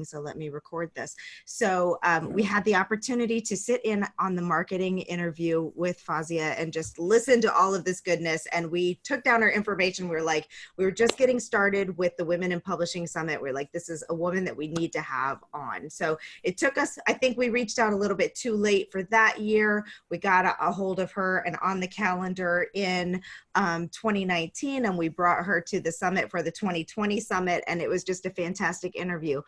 so let me record this. So we had the opportunity to sit in on the marketing interview with Fazia and just listen to all of this goodness. And we took down her information. We were just getting started with the Women in Publishing Summit. We're like, this is a woman that we need to have on. So it took us, I think we reached out a little bit too late for that year. We got a hold of her and on the calendar in 2019, and we brought her to the summit for the 2020 summit. And it was just a fantastic interview.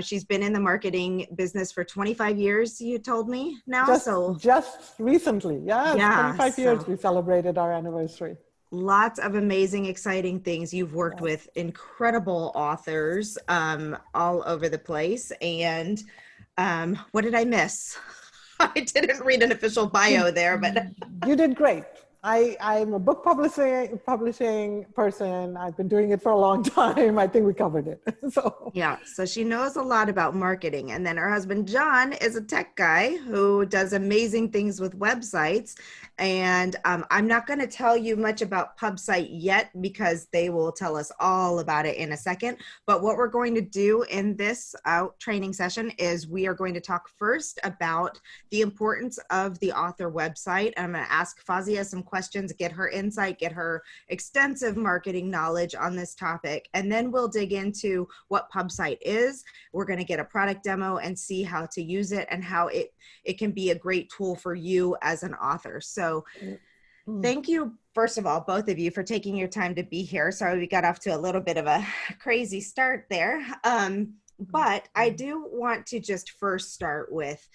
She's been in the marketing business for 25 years, you told me now. Just recently. Yeah, 25 years we celebrated our anniversary. Lots of amazing, exciting things. You've worked with incredible authors all over the place. And what did I miss? I didn't read an official bio there, but you did great. I'm a book publishing person. I've been doing it for a long time. I think we covered it. So she knows a lot about marketing. And then her husband, John, is a tech guy who does amazing things with websites. And I'm not going to tell you much about PubSite yet because they will tell us all about it in a second. But what we're going to do in this training session is we are going to talk first about the importance of the author website. I'm going to ask Fazia some questions, get her insight, get her extensive marketing knowledge on this topic. And then we'll dig into what PubSite is. We're going to get a product demo and see how to use it and how it can be a great tool for you as an author. So thank you, first of all, both of you, for taking your time to be here. Sorry, we got off to a little bit of a crazy start there. But I do want to just first start with,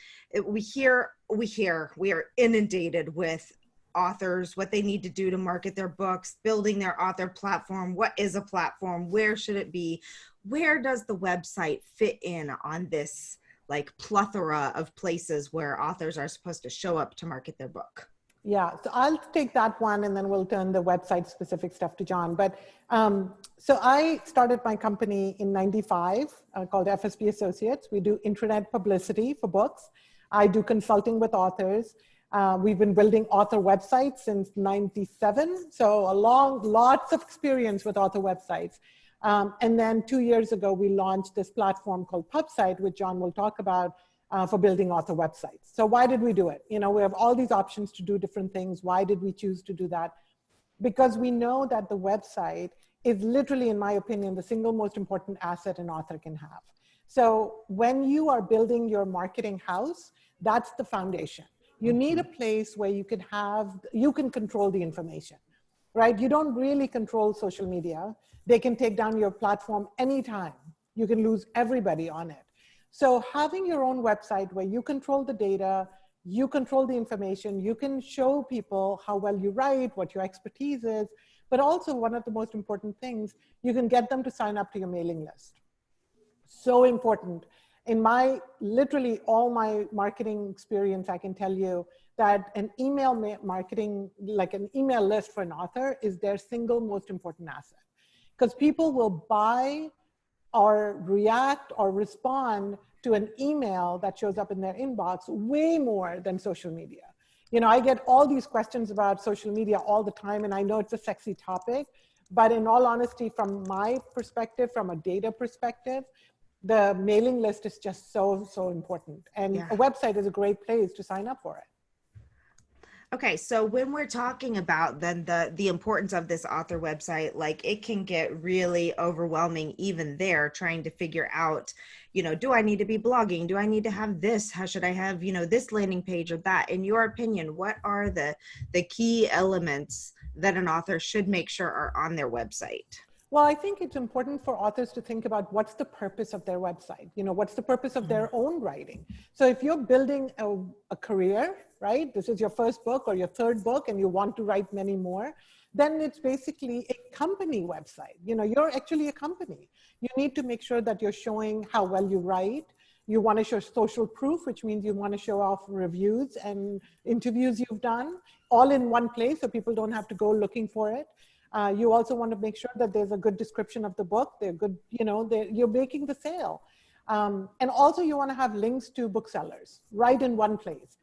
we are inundated with authors, what they need to do to market their books, building their author platform. What is a platform? Where should it be? Where does the website fit in on this like plethora of places where authors are supposed to show up to market their book? Yeah, so I'll take that one and then we'll turn the website specific stuff to John. But so I started my company in '95 called FSP Associates. We do internet publicity for books. I do consulting with authors. We've been building author websites since '97. So lots of experience with author websites. And then 2 years ago, we launched this platform called PubSite, which John will talk about, for building author websites. So why did we do it? You know, we have all these options to do different things. Why did we choose to do that? Because we know that the website is literally, in my opinion, the single most important asset an author can have. So when you are building your marketing house, that's the foundation. You need a place where you can control the information, right? You don't really control social media. They can take down your platform anytime. You can lose everybody on it. So having your own website where you control the data, you control the information, you can show people how well you write, what your expertise is, but also one of the most important things, you can get them to sign up to your mailing list. So important. In literally all my marketing experience, I can tell you that an email marketing, like an email list for an author, is their single most important asset. Because people will buy or react or respond to an email that shows up in their inbox way more than social media. You know, I get all these questions about social media all the time, and I know it's a sexy topic, but in all honesty, from my perspective, from a data perspective, the mailing list is just so important. And a website is a great place to sign up for it. Okay, so when we're talking about then the importance of this author website, like it can get really overwhelming even there, trying to figure out, you know, do I need to be blogging? Do I need to have this? How should I have, you know, this landing page or that? In your opinion, what are the key elements that an author should make sure are on their website? Well, I think it's important for authors to think about what's the purpose of their website. You know, what's the purpose of their own writing? So if you're building a career, right? This is your first book or your third book and you want to write many more, then it's basically a company website. You know, you're actually a company. You need to make sure that you're showing how well you write. You want to show social proof, which means you want to show off reviews and interviews you've done all in one place so people don't have to go looking for it. You also want to make sure that there's a good description of the book. They're good, you know, you're making the sale. And also you want to have links to booksellers right in one place.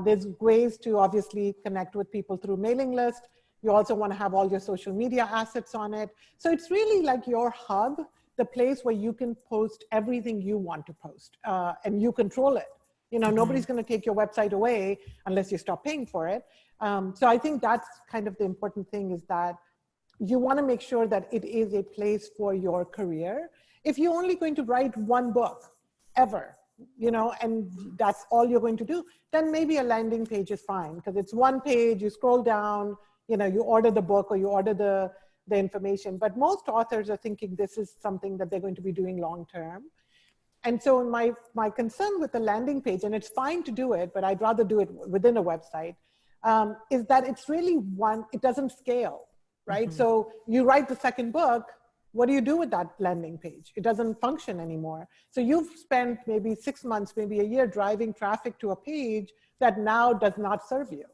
There's ways to obviously connect with people through mailing list. You also want to have all your social media assets on it. So it's really like your hub the place where you can post everything you want to post, and you control it. You know, nobody's going to take your website away unless you stop paying for it. So I think that's kind of the important thing, is that you want to make sure that it is a place for your career. If you're only going to write one book ever, you know, and that's all you're going to do, then maybe a landing page is fine, because it's one page, you scroll down, you know, you order the book or you order the information. But most authors are thinking this is something that they're going to be doing long term. And so my concern with the landing page, and it's fine to do it, but I'd rather do it within a website, is that it's really it doesn't scale, right? So you write the second book, what do you do with that landing page? It doesn't function anymore. So you've spent maybe 6 months, maybe a year driving traffic to a page that now does not serve you.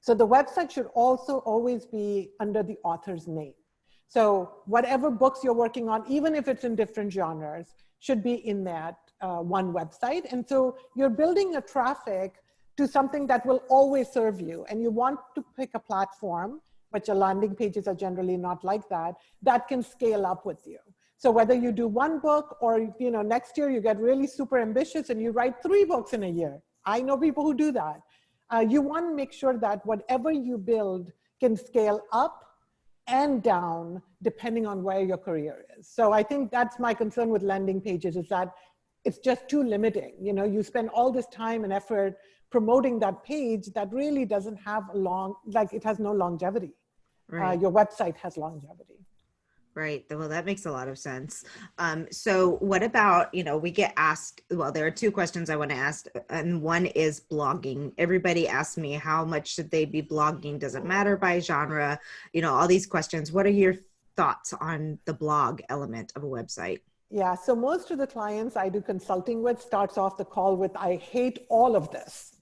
So the website should also always be under the author's name. So whatever books you're working on, even if it's in different genres, should be in that one website. And so you're building a traffic to something that will always serve you. And you want to pick a platform, which landing pages are generally not like that, that can scale up with you. So whether you do one book or, you know, next year you get really super ambitious and you write 3 books in a year. I know people who do that. You want to make sure that whatever you build can scale up and down depending on where your career is. So I think that's my concern with landing pages, is that it's just too limiting. You know, you spend all this time and effort promoting that page that really doesn't have it has no longevity. Right. Your website has longevity. Right. Well, that makes a lot of sense. So what about, you know, we get asked, well, there are 2 questions I want to ask, and one is blogging. Everybody asks me, how much should they be blogging? Does it matter by genre? You know, all these questions. What are your thoughts on the blog element of a website? Yeah, so most of the clients I do consulting with starts off the call with, I hate all of this.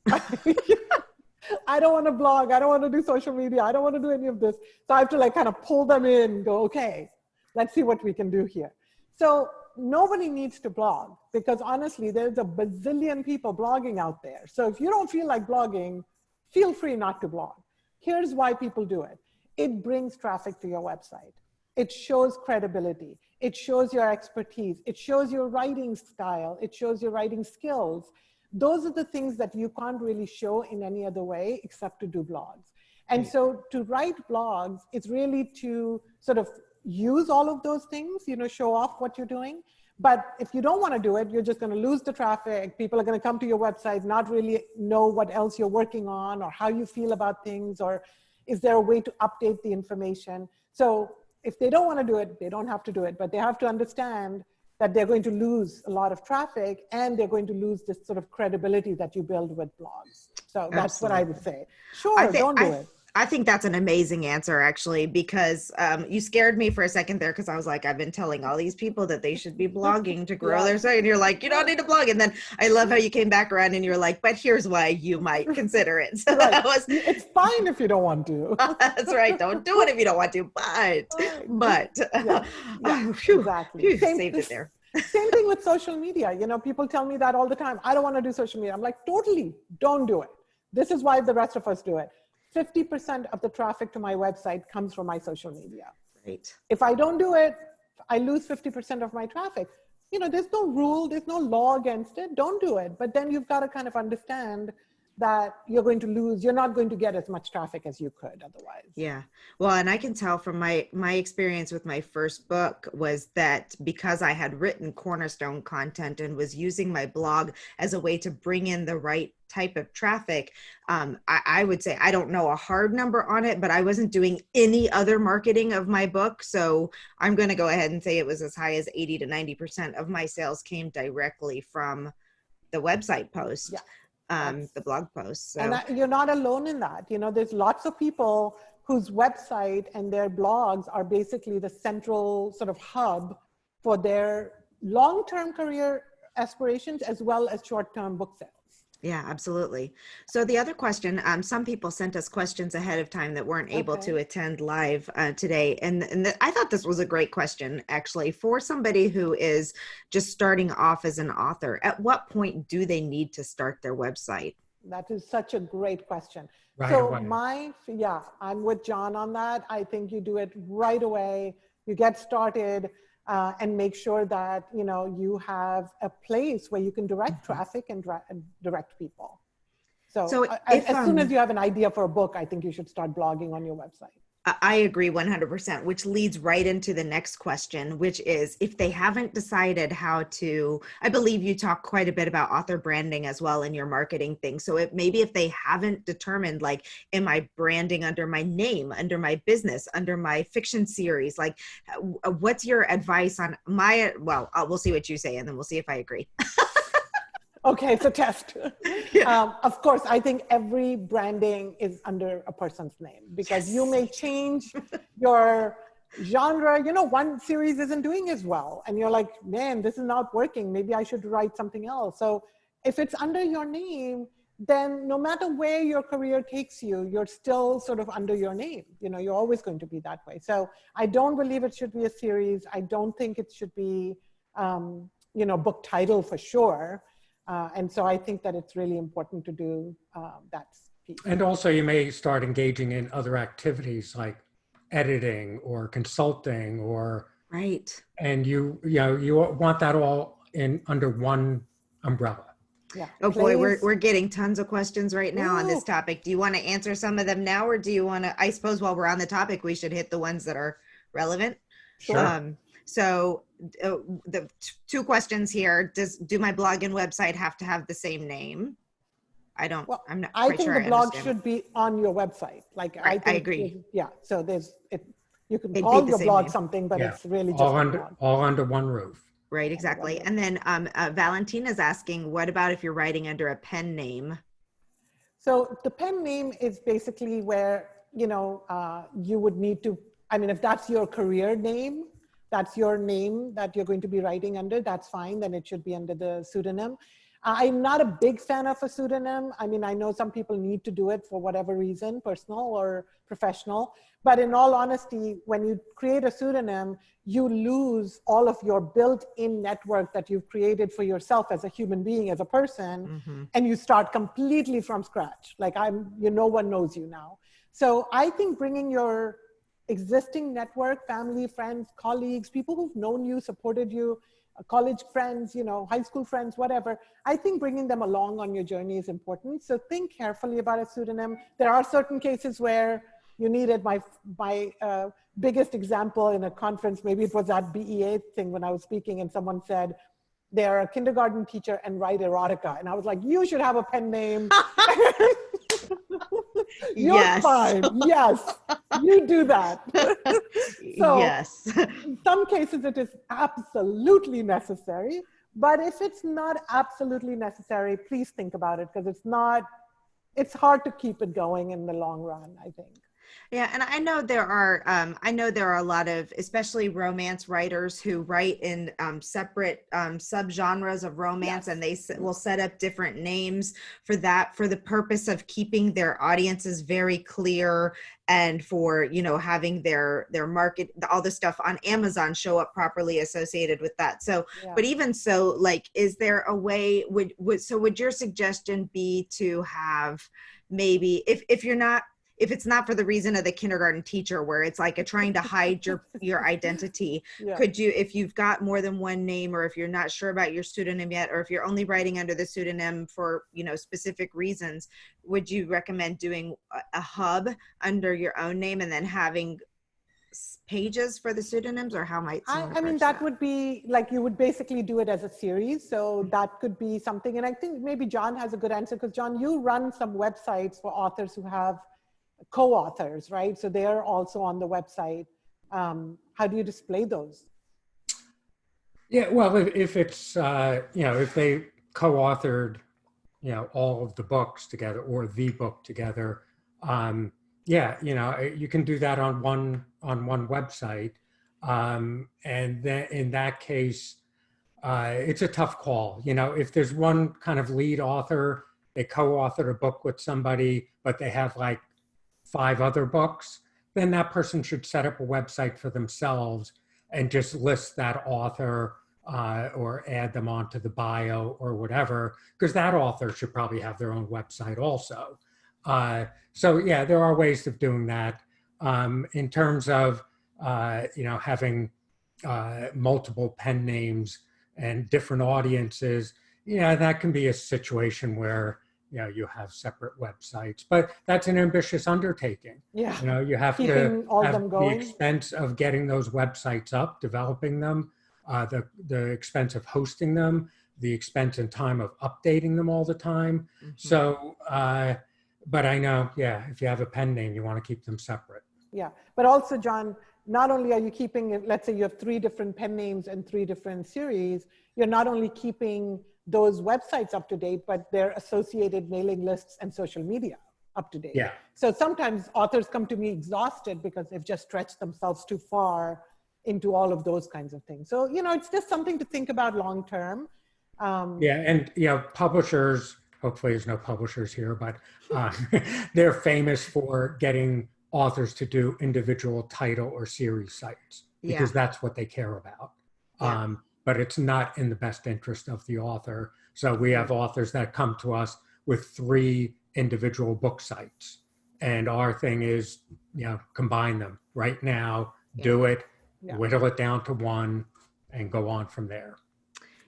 I don't want to blog. I don't want to do social media. I don't want to do any of this. So I have to kind of pull them in and go, okay, let's see what we can do here. So nobody needs to blog, because honestly, there's a bazillion people blogging out there. So if you don't feel like blogging, feel free not to blog. Here's why people do it. It brings traffic to your website. It shows credibility. It shows your expertise. It shows your writing style. It shows your writing skills. Those are the things that you can't really show in any other way except to do blogs. And so to write blogs, it's really to sort of use all of those things, you know, show off what you're doing. But if you don't want to do it, you're just going to lose the traffic. People are going to come to your website, not really know what else you're working on or how you feel about things, or is there a way to update the information? So if they don't want to do it, they don't have to do it, but they have to understand that they're going to lose a lot of traffic and they're going to lose this sort of credibility that you build with blogs. So that's what I would say. Sure, don't do it. I think that's an amazing answer, actually, because you scared me for a second there, because I was like, I've been telling all these people that they should be blogging to grow their site. And you're like, you don't need to blog. And then I love how you came back around and you're like, but here's why you might consider it. So right. It's fine if you don't want to. That's right. Don't do it if you don't want to. But exactly. Saved it there. Same thing with social media. You know, people tell me that all the time. I don't want to do social media. I'm like, totally, don't do it. This is why the rest of us do it. 50% of the traffic to my website comes from my social media. Right. If I don't do it, I lose 50% of my traffic. You know, there's no rule, there's no law against it. Don't do it. But then you've got to kind of understand that you're going to lose, you're not going to get as much traffic as you could otherwise. Yeah. Well, and I can tell from my experience with my first book was that because I had written cornerstone content and was using my blog as a way to bring in the right type of traffic, I would say, I don't know a hard number on it, but I wasn't doing any other marketing of my book. So I'm going to go ahead and say it was as high as 80 to 90% of my sales came directly from the website post. Yeah. The blog posts. So. And you're not alone in that. You know, there's lots of people whose website and their blogs are basically the central sort of hub for their long-term career aspirations as well as short-term book sales. Yeah, absolutely. So the other question, some people sent us questions ahead of time that weren't able to attend live today. And I thought this was a great question, actually, for somebody who is just starting off as an author. At what point do they need to start their website? That is such a great question. Right so away. I'm with John on that. I think you do it right away. You get started. and make sure that, you know, you have a place where you can direct traffic and direct people. So, So if as soon as you have an idea for a book, I think you should start blogging on your website. I agree 100%, which leads right into the next question, which is if they haven't decided how to, I believe you talk quite a bit about author branding as well in your marketing thing. So maybe if they haven't determined, like, am I branding under my name, under my business, under my fiction series? Like, what's your advice on well, we'll see what you say and then we'll see if I agree. Okay, it's a test. Yeah. Of course, I think every branding is under a person's name, because you may change your genre. You know, one series isn't doing as well, and you're like, man, this is not working. Maybe I should write something else. So if it's under your name, then no matter where your career takes you, you're still sort of under your name. You know, you're always going to be that way. So I don't believe it should be a series. I don't think it should be, you know, book title for sure. And so I think that it's really important to do that piece. And also you may start engaging in other activities like editing or consulting or, Right. and you want that all in under one umbrella. Yeah. Oh boy, we're getting tons of questions right now on this topic. Do you want to answer some of them now, or do you want to, I suppose while we're on the topic, we should hit the ones that are relevant? Sure. So the two questions here: do my blog and website have to have the same name? I'm not quite sure. I think the blog should be on your website. Like, right, I agree. Yeah. So you can call your blog something, but it's really just all under one roof. Right, exactly. And then Valentina's asking, what about if you're writing under a pen name? So the pen name is basically where, you know, you would need to, I mean, if that's your career name, that's your name that you're going to be writing under, that's fine. Then it should be under the pseudonym. I'm not a big fan of a pseudonym. I mean, I know some people need to do it for whatever reason, personal or professional. But in all honesty, when you create a pseudonym, you lose all of your built-in network that you've created for yourself as a human being, as a person, and you start completely from scratch. Like no one knows you now. So I think bringing your existing network, family, friends, colleagues, people who've known you, supported you, college friends, you know, high school friends, whatever, I think bringing them along on your journey is important. So think carefully about a pseudonym. There are certain cases where you need it. My biggest example in a conference, maybe it was that BEA thing when I was speaking and someone said, they're a kindergarten teacher and write erotica. And I was like, you should have a pen name. You're fine. Yes, you do that. So yes. In some cases it is absolutely necessary, but if it's not absolutely necessary, please think about it, because it's hard to keep it going in the long run, I think. Yeah, and I know there are a lot of, especially romance writers who write in separate subgenres of romance, and they will set up different names for that, for the purpose of keeping their audiences very clear, and for, you know, having their market, all the stuff on Amazon show up properly associated with that. So, but even so, like, is there a way, would your suggestion be to have maybe, if it's not for the reason of the kindergarten teacher, where it's like trying to hide your identity, could you, if you've got more than one name, or if you're not sure about your pseudonym yet, or if you're only writing under the pseudonym for, you know, specific reasons, would you recommend doing a hub under your own name and then having pages for the pseudonyms, or how might someone I mean, that would be like, you would basically do it as a series. So that could be something. And I think maybe John has a good answer, because John, you run some websites for authors who have co-authors, right? So they're also on the website. How do you display those? Yeah, well, if it's, you know, if they co-authored, you know, all of the books together or the book together, yeah, you know, you can do that on one website. And then in that case, it's a tough call. You know, if there's one kind of lead author, they co-authored a book with somebody, but they have like 5 other books, then that person should set up a website for themselves and just list that author or add them onto the bio or whatever, because that author should probably have their own website also. So yeah, there are ways of doing that. In terms of, you know, having multiple pen names and different audiences, yeah, that can be a situation where, you know, you have separate websites, but that's an ambitious undertaking. Yeah. You know, you have to Keeping all have them the going. expense of getting those websites up, developing them, the expense of hosting them, the expense and time of updating them all the time. Mhm. So, but I know, yeah, if you have a pen name, you want to keep them separate. Yeah, but also, John, not only are you keeping, let's say you have 3 different pen names and 3 different series, you're not only keeping those websites up to date, but their associated mailing lists and social media up to date. Yeah. So sometimes authors come to me exhausted because they've just stretched themselves too far into all of those kinds of things. So, you know, it's just something to think about long term. Yeah, and you know, publishers, hopefully there's no publishers here, but they're famous for getting authors to do individual title or series sites because that's what they care about. Yeah. But it's not in the best interest of the author. So we have authors that come to us with 3 individual book sites. And our thing is, you know, combine them right now, do it, whittle it down to 1, and go on from there.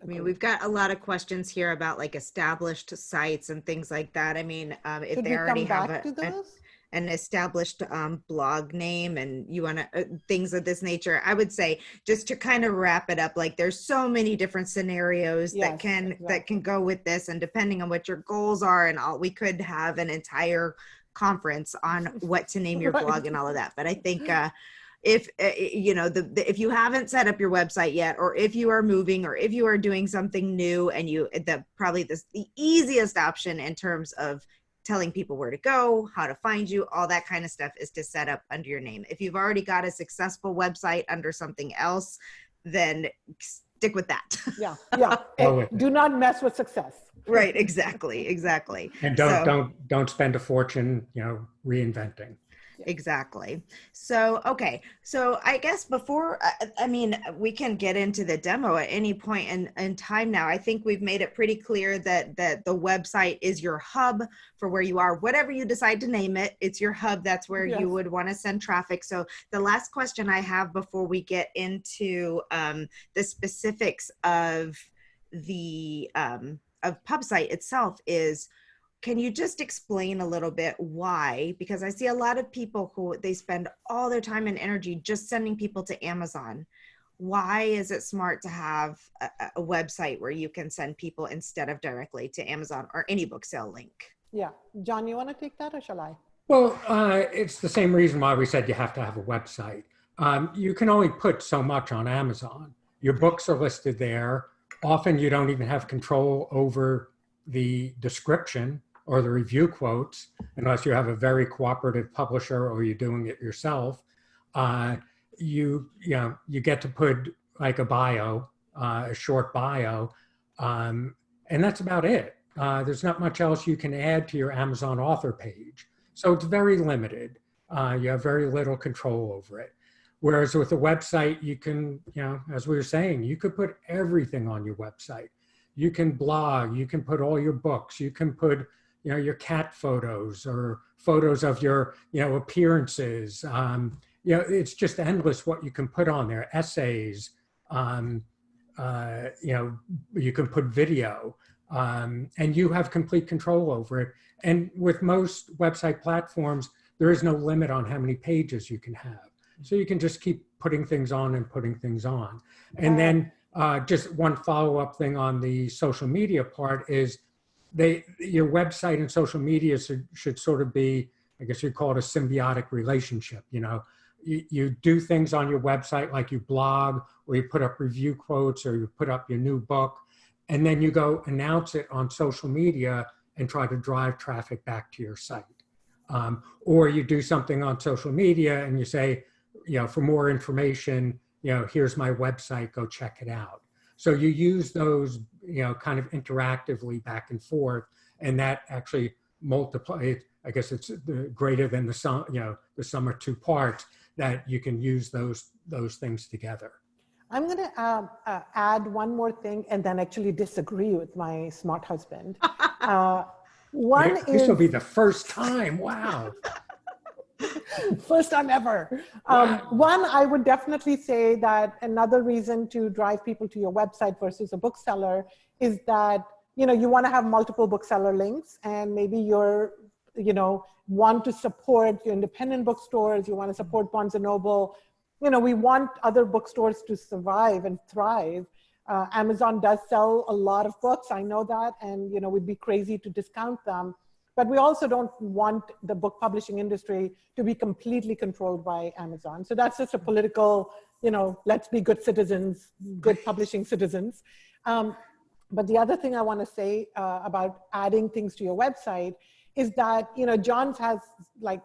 I mean, we've got a lot of questions here about like established sites and things like that. I mean, if Should they we already come have back to those? an established blog name and you want to things of this nature, I would say just to kind of wrap it up, like there's so many different scenarios that can go with this, and depending on what your goals are and all, we could have an entire conference on what to name your blog and all of that. But I think if you know if you haven't set up your website yet, or if you are moving, or if you are doing something new, and probably the easiest option in terms of telling people where to go, how to find you, all that kind of stuff, is to set up under your name. If you've already got a successful website under something else, then stick with that. Yeah. Do not mess with success. Right. Exactly. And don't spend a fortune, you know, reinventing. Exactly. So, okay. So I guess before, I mean, we can get into the demo at any point in time now. I think we've made it pretty clear that the website is your hub for where you are, whatever you decide to name it, it's your hub. That's where you would want to send traffic. So the last question I have before we get into the specifics of the of PubSite itself is, can you just explain a little bit why? Because I see a lot of people who they spend all their time and energy just sending people to Amazon. Why is it smart to have a website where you can send people instead of directly to Amazon or any book sale link? Yeah. John, you want to take that, or shall I? Well, it's the same reason why we said you have to have a website. You can only put so much on Amazon. Your books are listed there. Often you don't even have control over the description or the review quotes, unless you have a very cooperative publisher or you're doing it yourself. You get to put like a bio, a short bio, and that's about it. There's not much else you can add to your Amazon author page. So it's very limited. You have very little control over it. Whereas with a website, you can, you know, as we were saying, you could put everything on your website. You can blog, you can put all your books, you can put, you know, your cat photos or photos of your, you know, appearances. You know, it's just endless what you can put on there. Essays, you know, you can put video, and you have complete control over it. And with most website platforms, there is no limit on how many pages you can have. So you can just keep putting things on and putting things on. And then just one follow-up thing on the social media part is your website and social media should sort of be, I guess you'd call it a symbiotic relationship. You know, you do things on your website, like you blog, or you put up review quotes, or you put up your new book, and then you go announce it on social media and try to drive traffic back to your site. Or you do something on social media and you say, you know, for more information, you know, here's my website, go check it out. So you use those, you know, kind of interactively back and forth, and that actually multiplies. I guess it's greater than the sum, you know, the sum of 2 parts, that you can use those things together. I'm going to add one more thing and then actually disagree with my smart husband. This will be the first time. Wow. First time ever. One, I would definitely say that another reason to drive people to your website versus a bookseller is that, you know, you want to have multiple bookseller links, and maybe you're, you know, want to support your independent bookstores, you want to support Barnes and Noble. You know, we want other bookstores to survive and thrive. Amazon does sell a lot of books, I know that, and, you know, we'd be crazy to discount them. But we also don't want the book publishing industry to be completely controlled by Amazon. So that's just a political, you know, let's be good citizens, good publishing citizens. But the other thing I want to say about adding things to your website is that, you know, John has like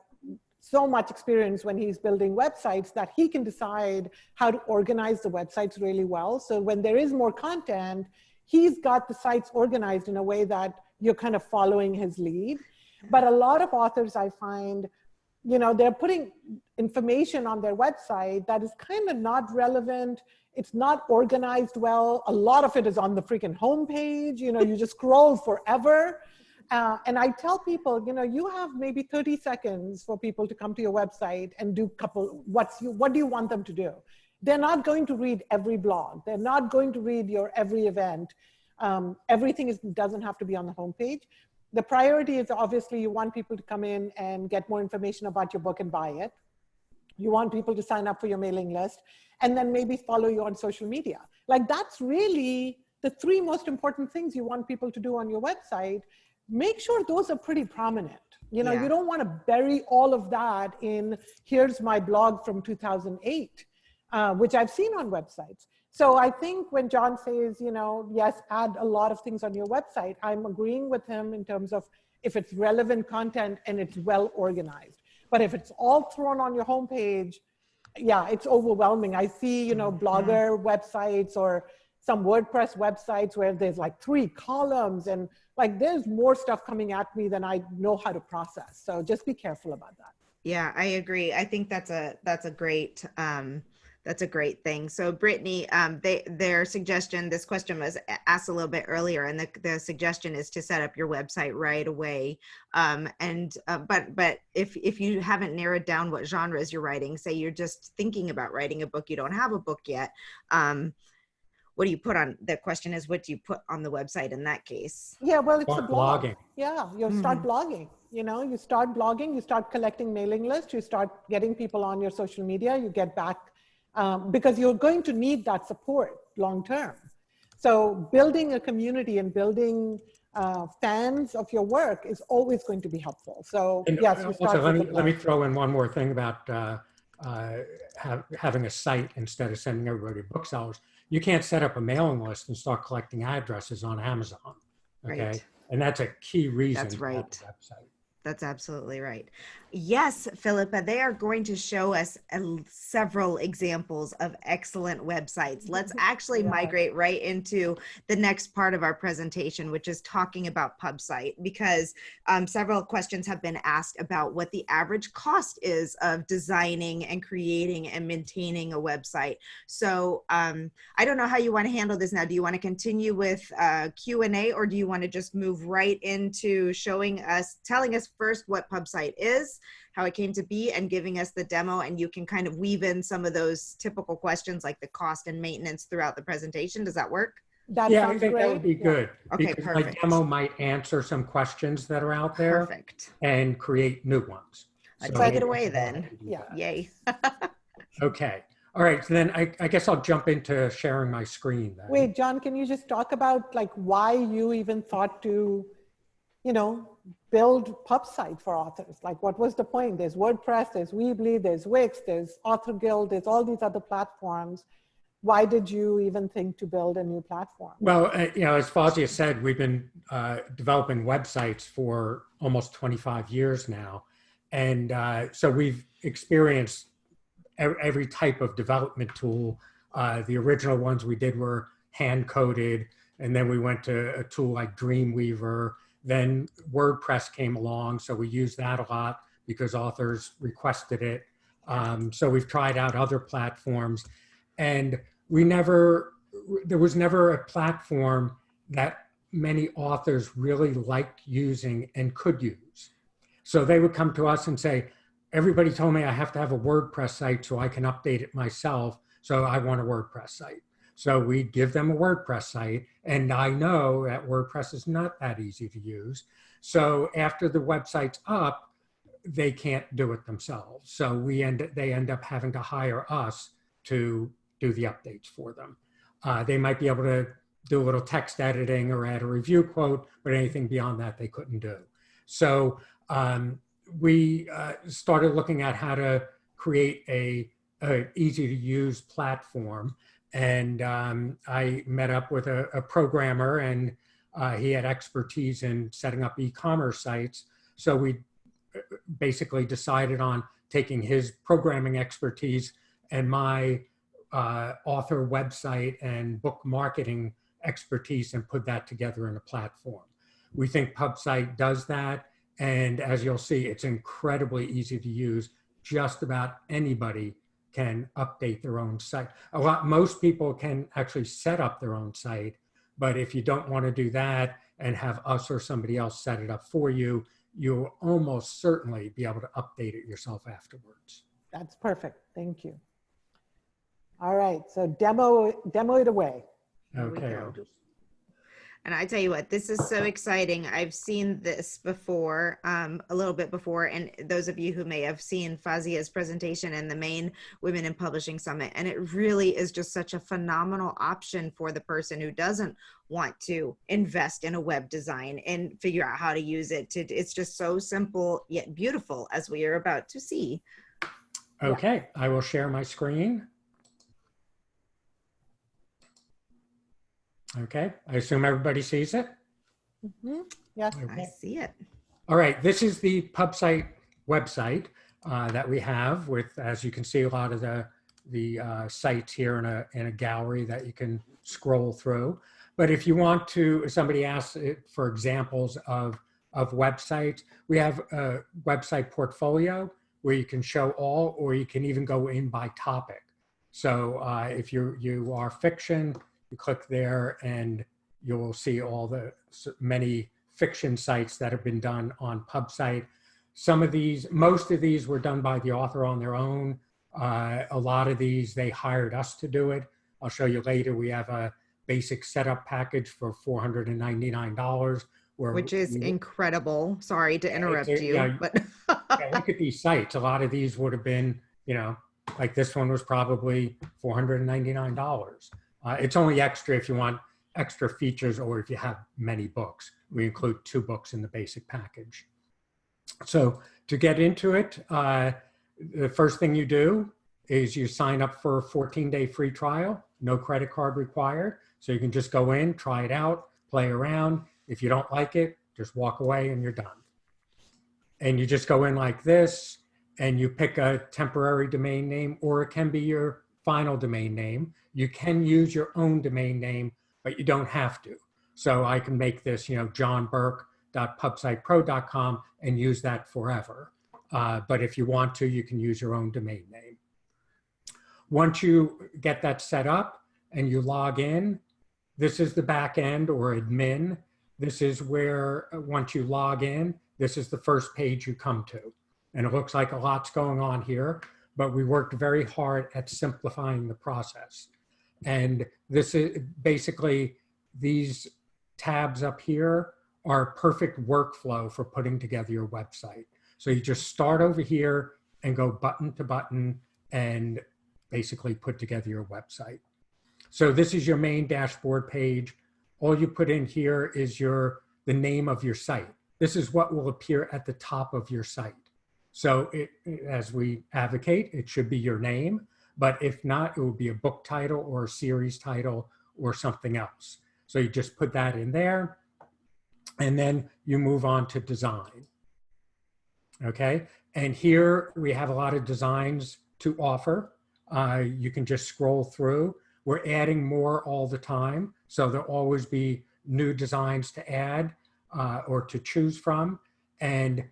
so much experience when he's building websites that he can decide how to organize the websites really well. So when there is more content, he's got the sites organized in a way that you're kind of following his lead. But a lot of authors, I find, you know, they're putting information on their website that is kind of not relevant. It's not organized well. A lot of it is on the freaking homepage. You know, you just scroll forever. And I tell people, you know, you have maybe 30 seconds for people to come to your website and do what do you want them to do? They're not going to read every blog. They're not going to read your every event. Everything doesn't have to be on the homepage. The priority is obviously you want people to come in and get more information about your book and buy it. You want people to sign up for your mailing list and then maybe follow you on social media. Like that's really the three most important things you want people to do on your website. Make sure those are pretty prominent. You know, you don't want to bury all of that in, here's my blog from 2008, which I've seen on websites. So I think when John says, you know, yes, add a lot of things on your website, I'm agreeing with him in terms of if it's relevant content and it's well organized. But if it's all thrown on your homepage, yeah, it's overwhelming. I see, you know, blogger websites or some WordPress websites where there's like 3 columns and like there's more stuff coming at me than I know how to process. So just be careful about that. Yeah, I agree. I think that's a great thing. So Brittany, their suggestion, this question was asked a little bit earlier, and the suggestion is to set up your website right away. But if you haven't narrowed down what genres you're writing, say you're just thinking about writing a book, you don't have a book yet, what do you put on, the question is, what do you put on the website in that case? Yeah, well, it's a blog. Blogging. Yeah, you start blogging. You know, you start blogging, you start collecting mailing lists, you start getting people on your social media, you get back, because you're going to need that support long term. So building a community and building fans of your work is always going to be helpful. So And yes, you start also, let me throw in one more thing about having a site instead of sending everybody to booksellers. You can't set up a mailing list and start collecting addresses on Amazon. Okay. Right. And that's a key reason. That's right. To have a website. That's absolutely right. Yes, Philippa, they are going to show us several examples of excellent websites. Let's actually migrate right into the next part of our presentation, which is talking about PubSite, because several questions have been asked about what the average cost is of designing and creating and maintaining a website. So I don't know how you want to handle this now. Do you want to continue with Q&A, or do you want to just move right into telling us first what PubSite is, how it came to be, and giving us the demo, and you can kind of weave in some of those typical questions like the cost and maintenance throughout the presentation. Does that work? That Yeah, sounds I think great. that would be good. Okay, because perfect. my demo might answer some questions that are out there Perfect. and create new ones. Take it away then. Yeah. Yay. Okay. All right. So then I guess I'll jump into sharing my screen then. Wait, John, can you just talk about like why you even thought to, you know, build PubSite for authors? Like, what was the point? There's WordPress, there's Weebly, there's Wix, there's Author Guild, there's all these other platforms. Why did you even think to build a new platform? Well, you know, as Fawzia said, we've been developing websites for almost 25 years now. And so we've experienced every type of development tool. The original ones we did were hand-coded, and then we went to a tool like Dreamweaver. Then WordPress came along, so we used that a lot because authors requested it. So we've tried out other platforms, and there was never a platform that many authors really liked using and could use. So they would come to us and say, everybody told me I have to have a WordPress site so I can update it myself. So I want a WordPress site. So we give them a WordPress site. And I know that WordPress is not that easy to use. So after the website's up, they can't do it themselves. So they end up having to hire us to do the updates for them. They might be able to do a little text editing or add a review quote, but anything beyond that they couldn't do. So we started looking at how to create a easy to use platform. And I met up with a programmer, and he had expertise in setting up e-commerce sites. So we basically decided on taking his programming expertise and my author website and book marketing expertise and put that together in a platform. We think PubSite does that. And as you'll see, it's incredibly easy to use. Just about anybody can update their own site. Most people can actually set up their own site, but if you don't want to do that and have us or somebody else set it up for you, you'll almost certainly be able to update it yourself afterwards. That's perfect. Thank you. All right, so demo it away. Okay. And I tell you what, this is so exciting. I've seen this before, a little bit before, and those of you who may have seen Fazia's presentation in the main Women in Publishing Summit, and it really is just such a phenomenal option for the person who doesn't want to invest in a web design and figure out how to use it. It's just so simple yet beautiful, as we are about to see. Okay, I will share my screen. Okay, I assume everybody sees it? Mm-hmm. Yes. I see it. All right, this is the PubSite website that we have with, as you can see, a lot of the sites here in a gallery that you can scroll through. But if you want to, if somebody asks for examples of websites, we have a website portfolio where you can show all, or you can even go in by topic. So if you are fiction, you click there and you'll see all the many fiction sites that have been done on PubSite. Most of these were done by the author on their own. A lot of these, they hired us to do it. I'll show you later. We have a basic setup package for $499. Which is incredible. Sorry to interrupt you, but look at these sites. A lot of these would have been, like this one was probably $499. It's only extra if you want extra features or if you have many books. We include 2 books in the basic package. So to get into it, the first thing you do is you sign up for a 14-day free trial, no credit card required. So you can just go in, try it out, play around. If you don't like it, just walk away and you're done. And you just go in like this and you pick a temporary domain name, or it can be your final domain name. You can use your own domain name, but you don't have to. So I can make this, johnburke.pubsitepro.com and use that forever. But if you want to, you can use your own domain name. Once you get that set up and you log in, this is the back end or admin. This is where, once you log in, this is the first page you come to. And it looks like a lot's going on here, but we worked very hard at simplifying the process. And this is basically, these tabs up here are perfect workflow for putting together your website. So you just start over here and go button to button and basically put together your website. So this is your main dashboard page. All you put in here is the name of your site. This is what will appear at the top of your site. So as we advocate, it should be your name, but if not, it will be a book title or a series title or something else. So you just put that in there and then you move on to design. Okay, and here we have a lot of designs to offer. You can just scroll through. We're adding more all the time. So there'll always be new designs to add or to choose from. And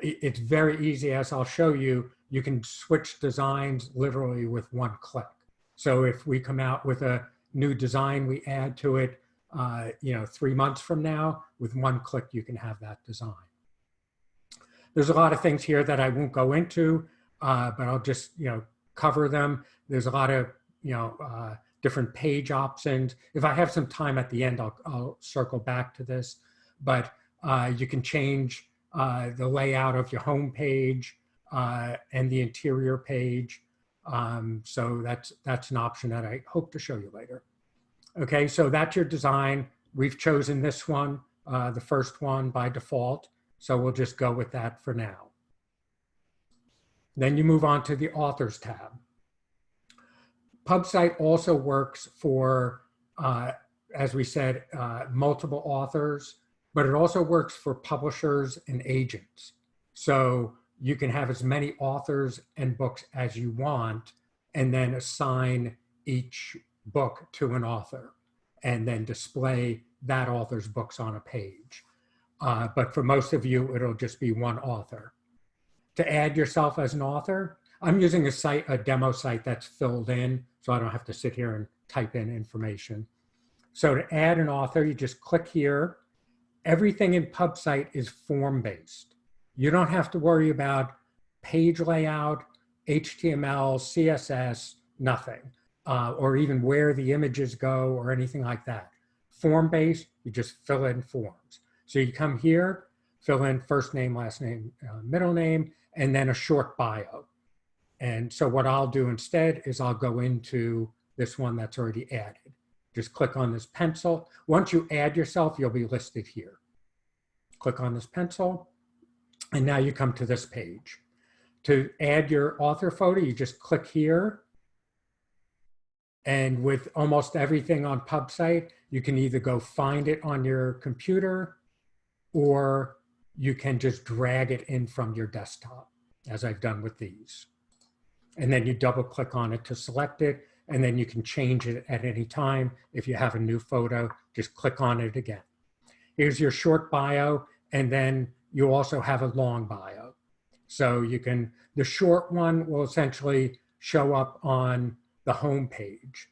it's very easy, as I'll show you. You can switch designs literally with one click. So if we come out with a new design, we add to it, 3 months from now, with one click, you can have that design. There's a lot of things here that I won't go into, but I'll just, cover them. There's a lot of, different page options. If I have some time at the end, I'll circle back to this, but you can change the layout of your home page and the interior page. So that's an option that I hope to show you later. Okay, so that's your design. We've chosen this one, the first one by default. So we'll just go with that for now. Then you move on to the authors tab. PubSite also works for, as we said, multiple authors, but it also works for publishers and agents. So you can have as many authors and books as you want, and then assign each book to an author, and then display that author's books on a page. But for most of you, it'll just be one author. To add yourself as an author, I'm using a demo site that's filled in, so I don't have to sit here and type in information. So to add an author, you just click here. Everything in PubSite is form-based. You don't have to worry about page layout, HTML, CSS, nothing, or even where the images go or anything like that. Form-based, you just fill in forms. So you come here, fill in first name, last name, middle name, and then a short bio. And so what I'll do instead is I'll go into this one that's already added. Just click on this pencil. Once you add yourself, you'll be listed here. Click on this pencil, and now you come to this page. To add your author photo, you just click here. And with almost everything on PubSite, you can either go find it on your computer, or you can just drag it in from your desktop, as I've done with these. And then you double click on it to select it, and then you can change it at any time. If you have a new photo, just click on it again. Here's your short bio, and then you also have a long bio. So you can, the short one will essentially show up on the home page.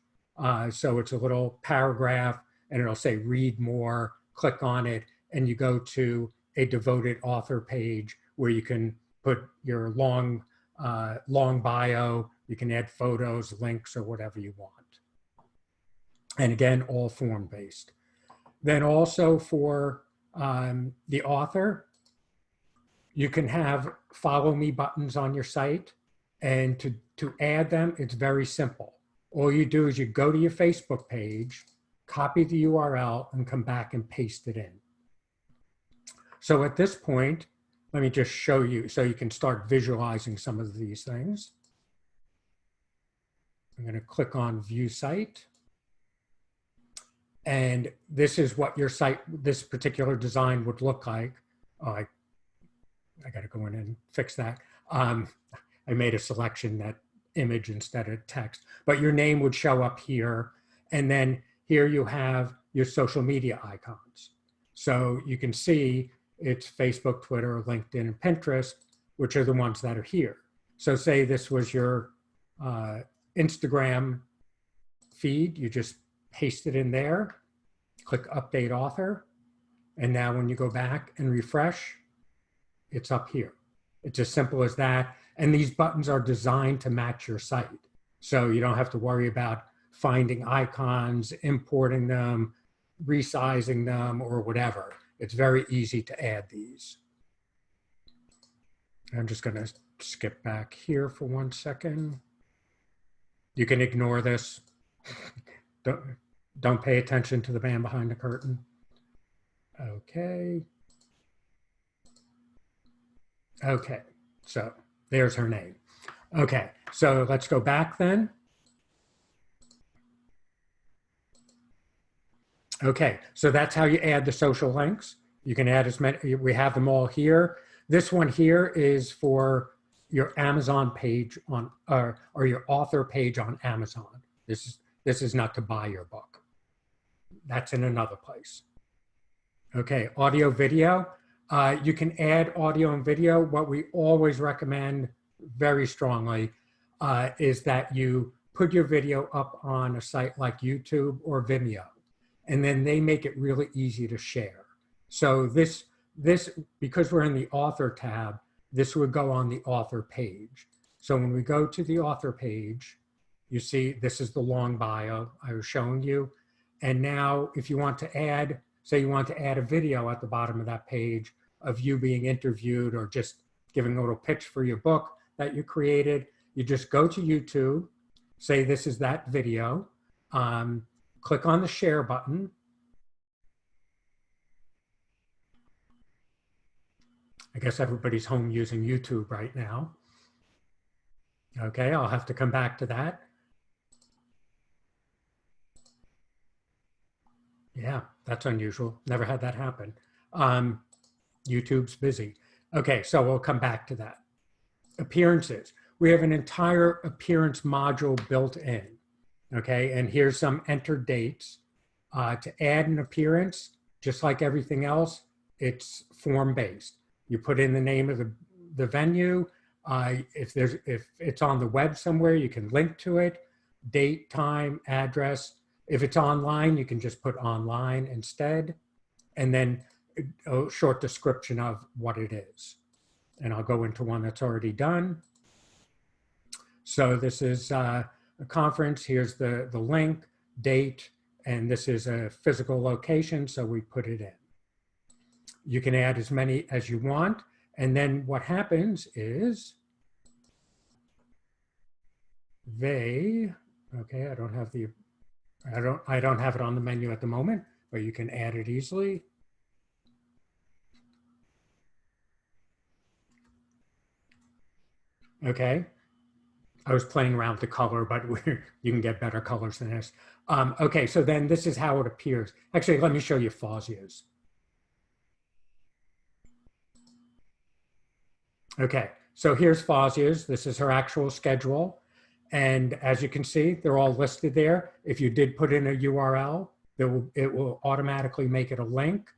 So it's a little paragraph, and it'll say read more, click on it, and you go to a devoted author page where you can put your long bio, you can add photos, links, or whatever you want. And again, all form-based. Then also for the author, you can have follow me buttons on your site. And to add them, it's very simple. All you do is you go to your Facebook page, copy the URL, and come back and paste it in. So at this point, let me just show you so you can start visualizing some of these things. I'm going to click on View Site. And this is what your site, this particular design would look like. Oh, I got to go in and fix that. I made a selection that image instead of text, but your name would show up here. And then here you have your social media icons. So you can see it's Facebook, Twitter, LinkedIn, and Pinterest, which are the ones that are here. So say this was your Instagram feed, you just paste it in there, click Update Author, and now when you go back and refresh, it's up here. It's as simple as that. And these buttons are designed to match your site. So you don't have to worry about finding icons, importing them, resizing them, or whatever. It's very easy to add these. I'm just going to skip back here for 1 second. You can ignore this. Don't pay attention to the man behind the curtain. Okay. Okay, so there's her name. Okay, so let's go back then. Okay, so that's how you add the social links. You can add as many, we have them all here. This one here is for your Amazon page on, or your author page on Amazon. This is not to buy your book. That's in another place. Okay, audio, video. You can add audio and video. What we always recommend very strongly is that you put your video up on a site like YouTube or Vimeo, and then they make it really easy to share. So this because we're in the author tab, this would go on the author page. So when we go to the author page, you see this is the long bio I was showing you. And now if you want to add, say you want to add a video at the bottom of that page of you being interviewed or just giving a little pitch for your book that you created, you just go to YouTube, say this is that video, click on the share button. I guess everybody's home using YouTube right now. Okay, I'll have to come back to that. Yeah, that's unusual. Never had that happen. YouTube's busy. Okay, so we'll come back to that. Appearances. We have an entire appearance module built in. Okay, and here's some entered dates. To add an appearance, just like everything else, it's form-based. You put in the name of the venue. If it's on the web somewhere, you can link to it, date, time, address. If it's online, you can just put online instead, and then a short description of what it is. And I'll go into one that's already done. So this is a conference. Here's the link, date, and this is a physical location, so we put it in. You can add as many as you want, and then what happens is okay, I don't have it on the menu at the moment, but you can add it easily. Okay, I was playing around with the color, but you can get better colors than this. Okay, so then this is how it appears. Actually, let me show you Fazia's. Okay, so here's Fazia's. This is her actual schedule. And as you can see, they're all listed there. If you did put in a URL, it will automatically make it a link.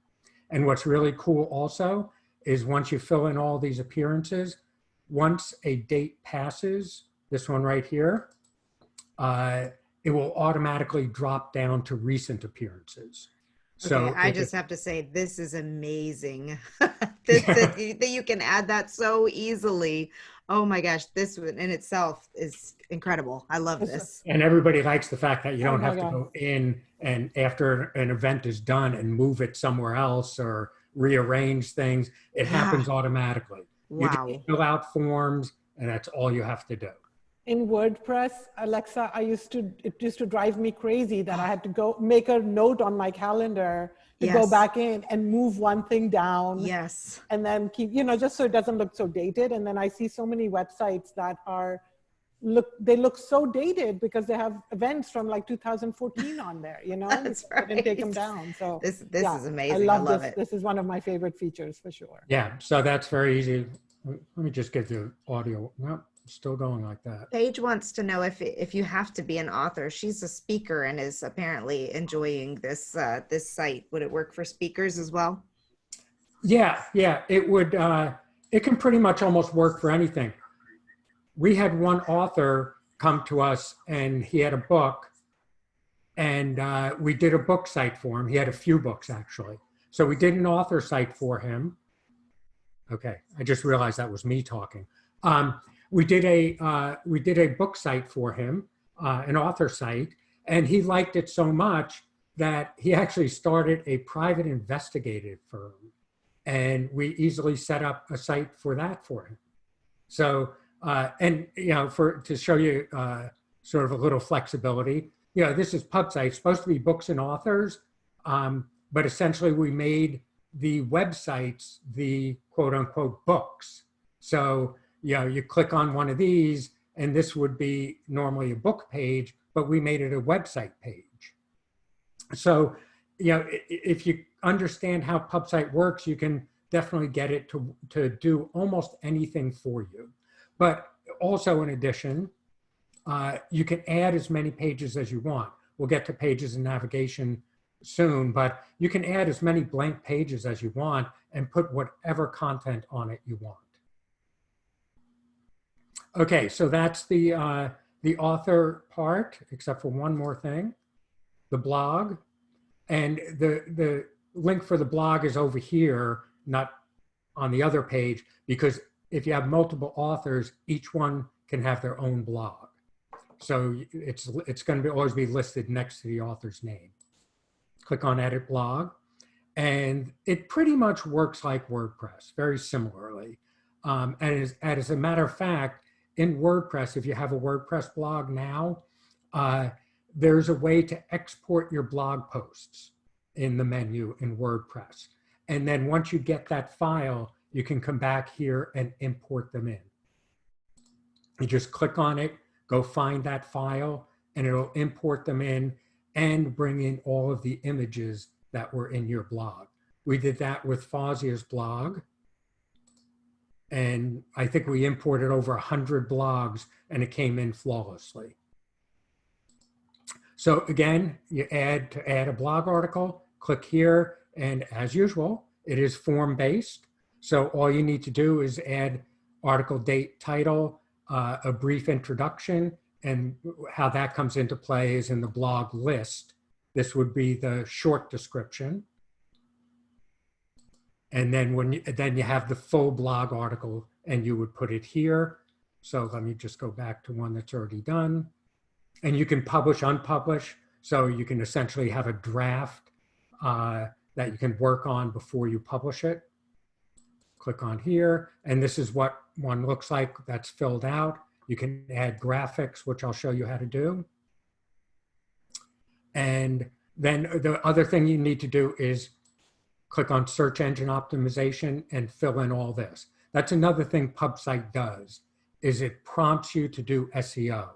And what's really cool also is once you fill in all these appearances, once a date passes, this one right here, it will automatically drop down to recent appearances. So okay, I just have to say, this is amazing that you can add that so easily. Oh my gosh, this in itself is incredible. I love this. And everybody likes the fact that you don't have to go in and after an event is done and move it somewhere else or rearrange things. It happens automatically. Wow. You just fill out forms and that's all you have to do. In WordPress, Alexa, it used to drive me crazy that I had to go make a note on my calendar to go back in and move one thing down. Yes. And then keep, just so it doesn't look so dated. And then I see so many websites that they look so dated because they have events from like 2014 on there, That's right. I didn't take them down. So this is amazing. I love it. This is one of my favorite features for sure. Yeah, so that's very easy. Let me just get the audio. No, still going like that. Paige wants to know if you have to be an author. She's a speaker and is apparently enjoying this this site. Would it work for speakers as well? Yeah, it would. It can pretty much almost work for anything. We had one author come to us and he had a book and we did a book site for him. He had a few books actually. So we did an author site for him. Okay, I just realized that was me talking. We did a book site for him, an author site, and he liked it so much that he actually started a private investigative firm, and we easily set up a site for that for him. So, and to show you sort of a little flexibility, this is PubSite, it's supposed to be books and authors, but essentially we made the websites the quote unquote books. So, you click on one of these and this would be normally a book page, but we made it a website page. So, if you understand how PubSite works, you can definitely get it to do almost anything for you. But also in addition, you can add as many pages as you want. We'll get to pages and navigation soon, but you can add as many blank pages as you want and put whatever content on it you want. Okay, so that's the author part, except for one more thing, the blog. And the link for the blog is over here, not on the other page, because if you have multiple authors, each one can have their own blog. So it's going to always be listed next to the author's name. Click on Edit Blog, and it pretty much works like WordPress, very similarly. And as a matter of fact, in WordPress, if you have a WordPress blog now, there's a way to export your blog posts in the menu in WordPress. And then once you get that file, you can come back here and import them in. You just click on it, go find that file, and it'll import them in and bring in all of the images that were in your blog. We did that with Fauzia's blog. And I think we imported over 100 blogs and it came in flawlessly. So again, to add a blog article, click here, and as usual, it is form-based. So all you need to do is add article date, title, a brief introduction, and how that comes into play is in the blog list. This would be the short description. And then then you have the full blog article and you would put it here. So let me just go back to one that's already done. And you can publish, unpublish. So you can essentially have a draft that you can work on before you publish it. Click on here. And this is what one looks like that's filled out. You can add graphics, which I'll show you how to do. And then the other thing you need to do is click on search engine optimization and fill in all this. That's another thing PubSite does, is it prompts you to do SEO.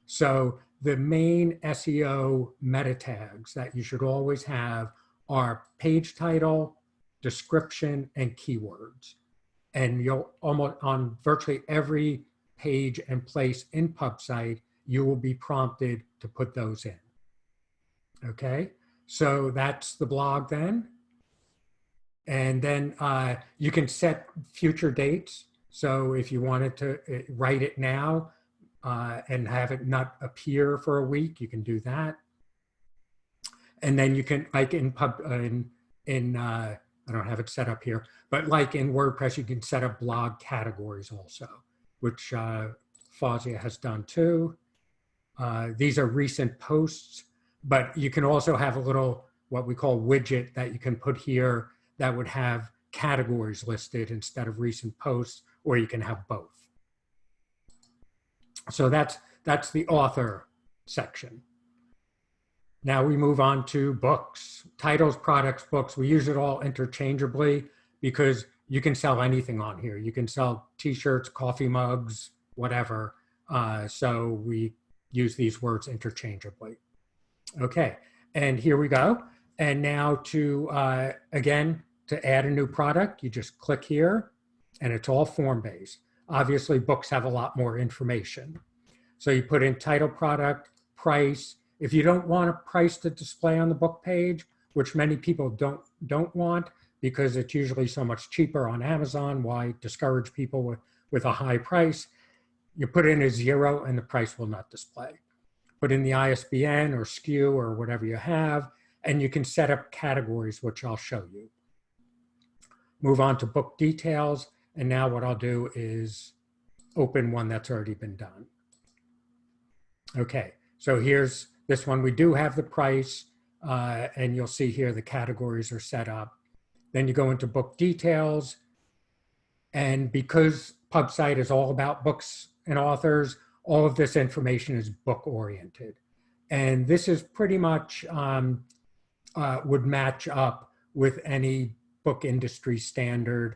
So the main SEO meta tags that you should always have are page title, description, and keywords. And you'll almost on virtually every page and place in PubSite, you will be prompted to put those in. Okay, so that's the blog then. And then you can set future dates. So if you wanted to write it now and have it not appear for a week, you can do that. And then you can, like I don't have it set up here, but like in WordPress, you can set up blog categories also, which Fauzia has done too. These are recent posts, but you can also have a little, what we call widget that you can put here that would have categories listed instead of recent posts, or you can have both. So that's the author section. Now we move on to books, titles, products, books. We use it all interchangeably because you can sell anything on here. You can sell t-shirts, coffee mugs, whatever. So we use these words interchangeably. Okay, and here we go. And now to, again, to add a new product, you just click here and it's all form-based. Obviously, books have a lot more information. So you put in title, product, price. If you don't want a price to display on the book page, which many people don't want because it's usually so much cheaper on Amazon, why discourage people with a high price? You put in a 0 and the price will not display. Put in the ISBN or SKU or whatever you have, and you can set up categories, which I'll show you. Move on to book details. And now what I'll do is open one that's already been done. Okay, so here's this one. We do have the price, and you'll see here the categories are set up. Then you go into book details. And because PubSite is all about books and authors, all of this information is book oriented. And this is pretty much would match up with any book industry standard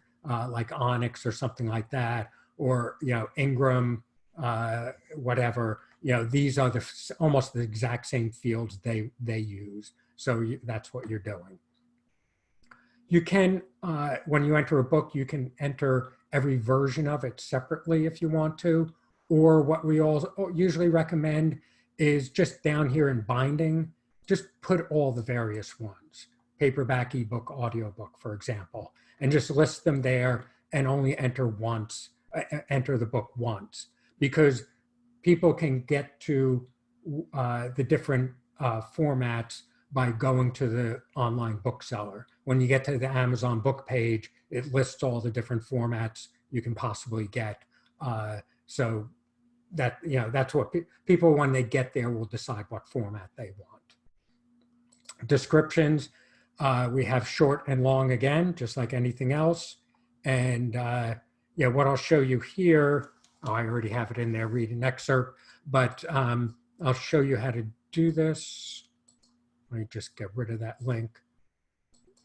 like Onyx or something like that, or Ingram, whatever. These are almost the exact same fields they use. So that's what you're doing. You can, when you enter a book, you can enter every version of it separately if you want to, or what we all usually recommend is just down here in binding, just put all the various ones, paperback, ebook, audiobook, for example, and just list them there and only enter the book once, because people can get to the different formats by going to the online bookseller. When you get to the Amazon book page, it lists all the different formats you can possibly get. So that, that's what people, when they get there, will decide what format they want. Descriptions, we have short and long again, just like anything else. And what I'll show you here, I already have it in there, read an excerpt, but I'll show you how to do this. Let me just get rid of that link.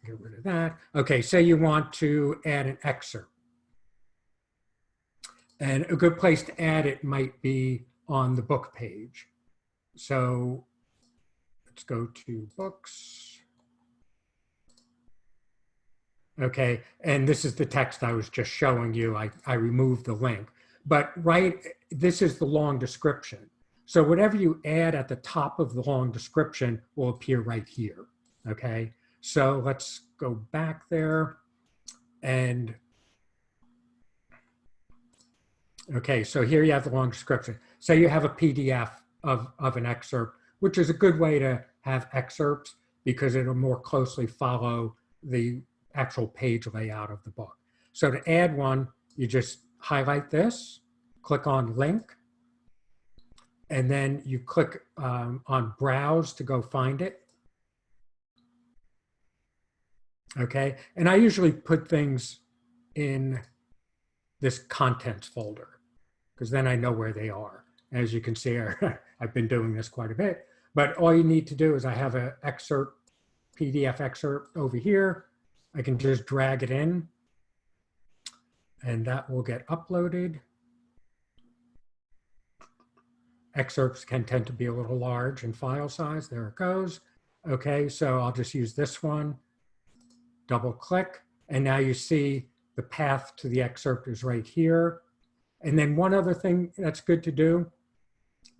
Get rid of that. Okay, say you want to add an excerpt. And a good place to add it might be on the book page. So let's go to books. Okay, and this is the text I was just showing you. I removed the link. But this is the long description. So whatever you add at the top of the long description will appear right here. Okay, so let's go back there. And okay, so here you have the long description. Say you have a PDF of an excerpt, which is a good way to have excerpts because it'll more closely follow the actual page layout of the book. So to add one, you just highlight this, click on link, and then you click on browse to go find it. Okay, and I usually put things in this contents folder because then I know where they are. As you can see, I've been doing this quite a bit, but all you need to do is I have an excerpt, PDF excerpt over here. I can just drag it in and that will get uploaded. Excerpts can tend to be a little large in file size. There it goes. Okay, so I'll just use this one, double click, and now you see the path to the excerpt is right here. And then one other thing that's good to do,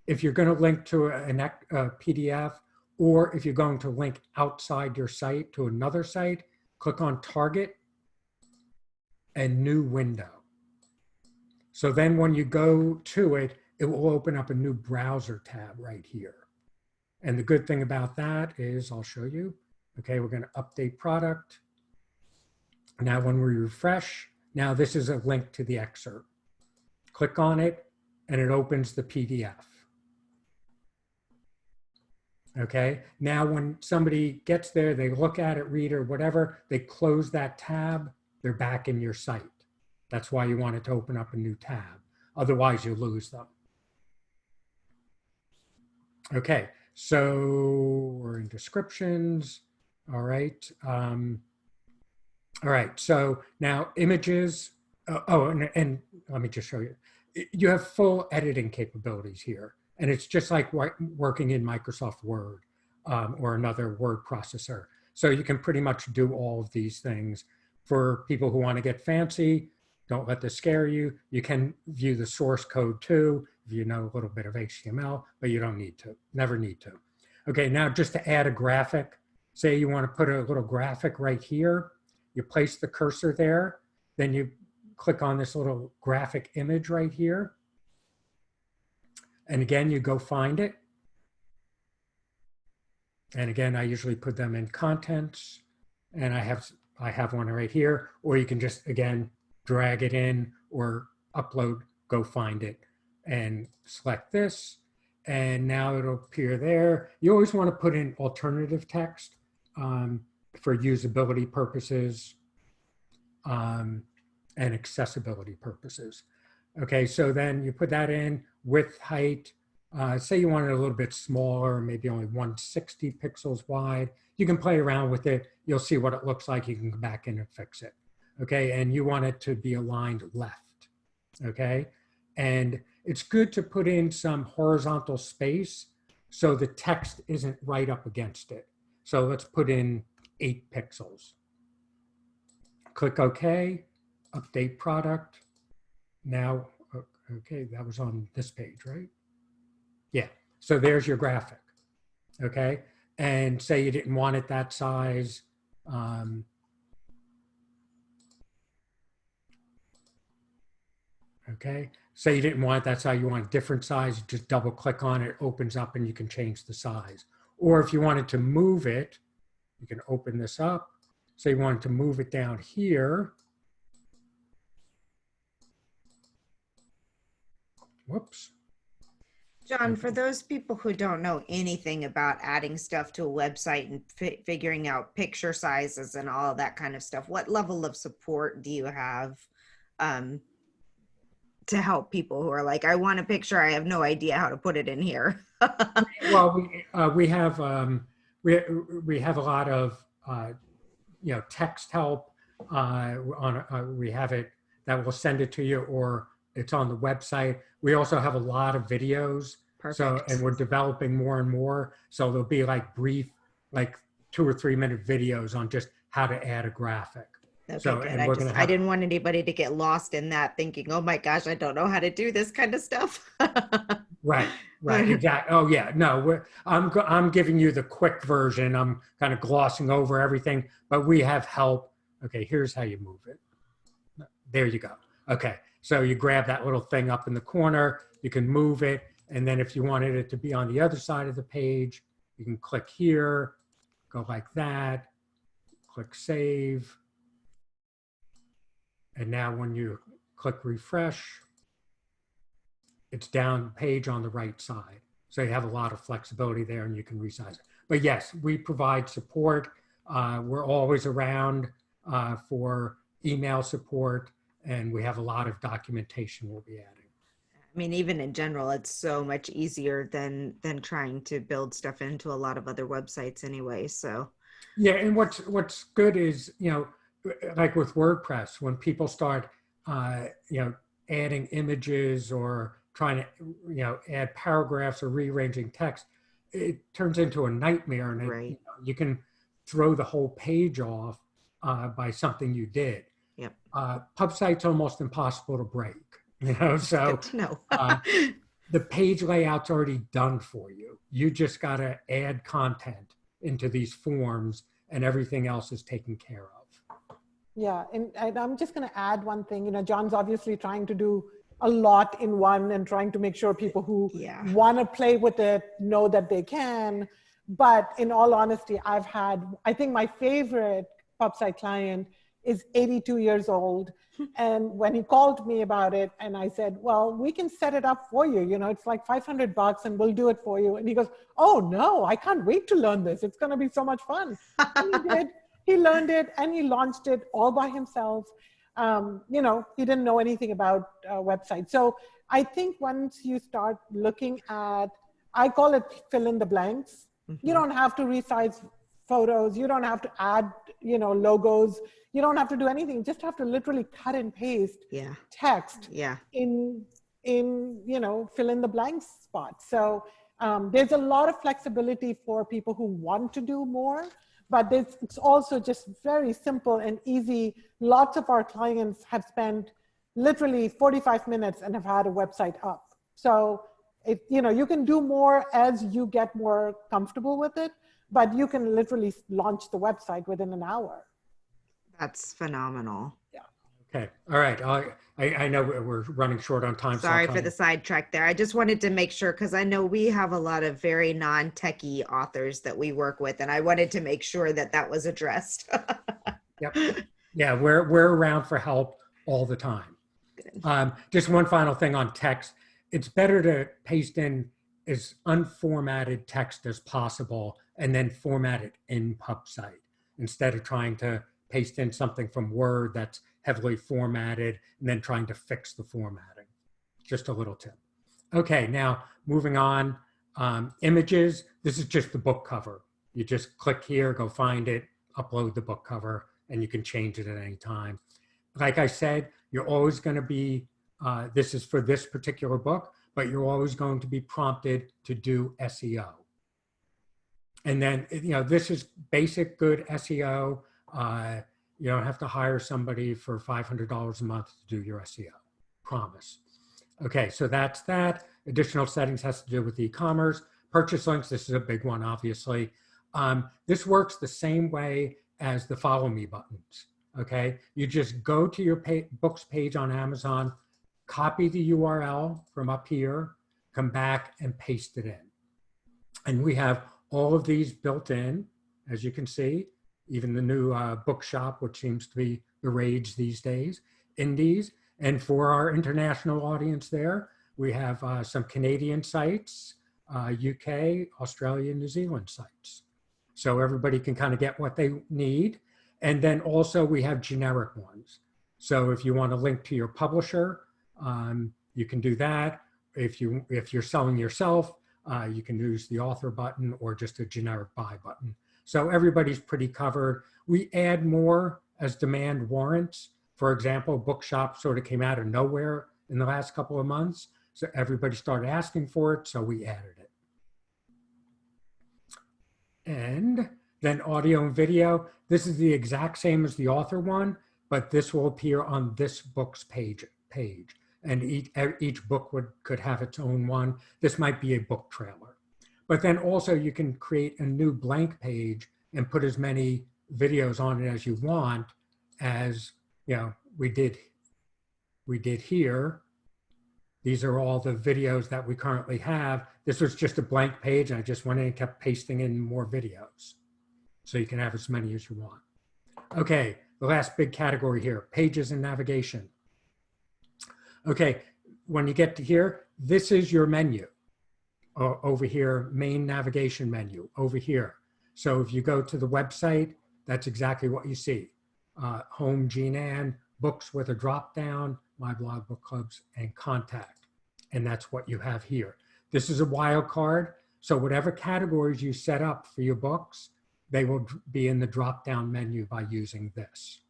if you're going to link to a PDF, or if you're going to link outside your site to another site, click on Target and New Window. So then when you go to it, it will open up a new browser tab right here. And the good thing about that is, I'll show you. Okay, we're going to update product. Now when we refresh, now this is a link to the excerpt. Click on it and it opens the PDF. Okay, now when somebody gets there, they look at it, read or whatever, they close that tab, they're back in your site. That's why you want it to open up a new tab. Otherwise you lose them. Okay, so we're in descriptions. All right. All right, so now images. And let me just show you. You have full editing capabilities here. And it's just like working in Microsoft Word or another word processor. So you can pretty much do all of these things. For people who want to get fancy, don't let this scare you. You can view the source code too, if you know a little bit of HTML, but you don't need to, never need to. Okay, now just to add a graphic, say you want to put a little graphic right here, you place the cursor there, then you click on this little graphic image right here. And again, you go find it. And again, I usually put them in contents and I have one right here, or you can just, again, drag it in or upload, go find it and select this. And now it'll appear there. You always want to put in alternative text for usability purposes and accessibility purposes. Okay, so then you put that in, width, height. Say you want it a little bit smaller, maybe only 160 pixels wide. You can play around with it. You'll see what it looks like. You can go back in and fix it. Okay, and you want it to be aligned left. Okay, and it's good to put in some horizontal space so the text isn't right up against it. So let's put in 8 pixels. Click OK, update product. Now, okay, that was on this page, right? Yeah, so there's your graphic, okay? And say you didn't want it that size. Okay, say you didn't want it that size, you want a different size, you just double click on it, it opens up and you can change the size. Or if you wanted to move it, you can open this up. Say you wanted to move it down here. Whoops. John, for those people who don't know anything about adding stuff to a website and figuring out picture sizes and all that kind of stuff, what level of support do you have um, to help people who are like, I want a picture, I have no idea how to put it in here? Well, we have a lot of text help. We have it that will send it to you, or it's on the website. We also have a lot of videos. Perfect. And we're developing more and more. So there'll be like brief, like 2 or 3 minute videos on just how to add a graphic. Okay, So, good. and we're going to I have, didn't want anybody to get lost in that thinking, oh my gosh, I don't know how to do this kind of stuff. right, exactly. Oh yeah, no, I'm giving you the quick version. I'm kind of glossing over everything, but we have help. Okay, here's how you move it. There you go. Okay, so you grab that little thing up in the corner, you can move it. And then if you wanted it to be on the other side of the page, you can click here, go like that, click save. And now when you click refresh, it's down page on the right side. So you have a lot of flexibility there and you can resize it. But yes, we provide support. We're always around for email support, and we have a lot of documentation we'll be adding. I mean, even in general, it's so much easier than trying to build stuff into a lot of other websites anyway. So yeah, and what's good is, like with WordPress, when people start adding images or trying to add paragraphs or rearranging text, it turns into a nightmare, and right. You can throw the whole page off by something you did. Yep. PubSite's almost impossible to break. So good to know. the page layout's already done for you. You just got to add content into these forms, and everything else is taken care of. Yeah, and I'm just going to add one thing. John's obviously trying to do a lot in one and trying to make sure people who want to play with it know that they can. But in all honesty, I think my favorite PubSite client is 82 years old. And when he called me about it, and I said, well, we can set it up for you. It's like $500 and we'll do it for you. And he goes, oh no, I can't wait to learn this. It's going to be so much fun. And he did. He learned it and he launched it all by himself. He didn't know anything about websites. So I think once you start looking at, I call it fill in the blanks. Mm-hmm. You don't have to resize photos. You don't have to add, logos. You don't have to do anything. You just have to literally cut and paste text in fill in the blanks spot. So there's a lot of flexibility for people who want to do more, but it's also just very simple and easy. Lots of our clients have spent literally 45 minutes and have had a website up. So you can do more as you get more comfortable with it, but you can literally launch the website within an hour. That's phenomenal. Yeah. Okay. All right. I know we're running short on time. Sorry for the sidetrack there. I just wanted to make sure, because I know we have a lot of very non-techie authors that we work with, and I wanted to make sure that was addressed. Yep. Yeah, we're around for help all the time. Good. Just one final thing on text. It's better to paste in as unformatted text as possible and then format it in PubSite instead of trying to paste in something from Word that's heavily formatted and then trying to fix the formatting. Just a little tip. Okay, now moving on. Images, this is just the book cover. You just click here, go find it, upload the book cover, and you can change it at any time. Like I said, you're always going to be, this is for this particular book, but you're always going to be prompted to do SEO. And then, this is basic good SEO. You don't have to hire somebody for $500 a month to do your SEO. Promise. Okay, so that's that. Additional settings has to do with e-commerce. Purchase links, this is a big one, obviously. This works the same way as the follow me buttons, okay? You just go to your books page on Amazon, copy the URL from up here, come back and paste it in. And we have all of these built in, as you can see, even the new bookshop, which seems to be the rage these days, indies. And for our international audience there, We have some Canadian sites, UK, Australia, New Zealand sites. So everybody can kind of get what they need. And then also we have generic ones. So if you want to link to your publisher, you can do that. If you're selling yourself, you can use the author button or just a generic buy button. So everybody's pretty covered. We add more as demand warrants. For example, Bookshop sort of came out of nowhere in the last couple of months. So everybody started asking for it, so we added it. And then audio and video. This is the exact same as the author one, but this will appear on this book's page. And each book could have its own one. This might be a book trailer. But then also you can create a new blank page and put as many videos on it as you want, as we did here. These are all the videos that we currently have. This was just a blank page, and I just went in and kept pasting in more videos. So you can have as many as you want. Okay, the last big category here, pages and navigation. Okay, when you get to here, this is your menu. Over here, main navigation menu, over here. So if you go to the website, that's exactly what you see. Home, Jean Ann, books with a drop down, my blog, book clubs, and contact. And that's what you have here. This is a wild card. So whatever categories you set up for your books, they will be in the drop down menu by using this.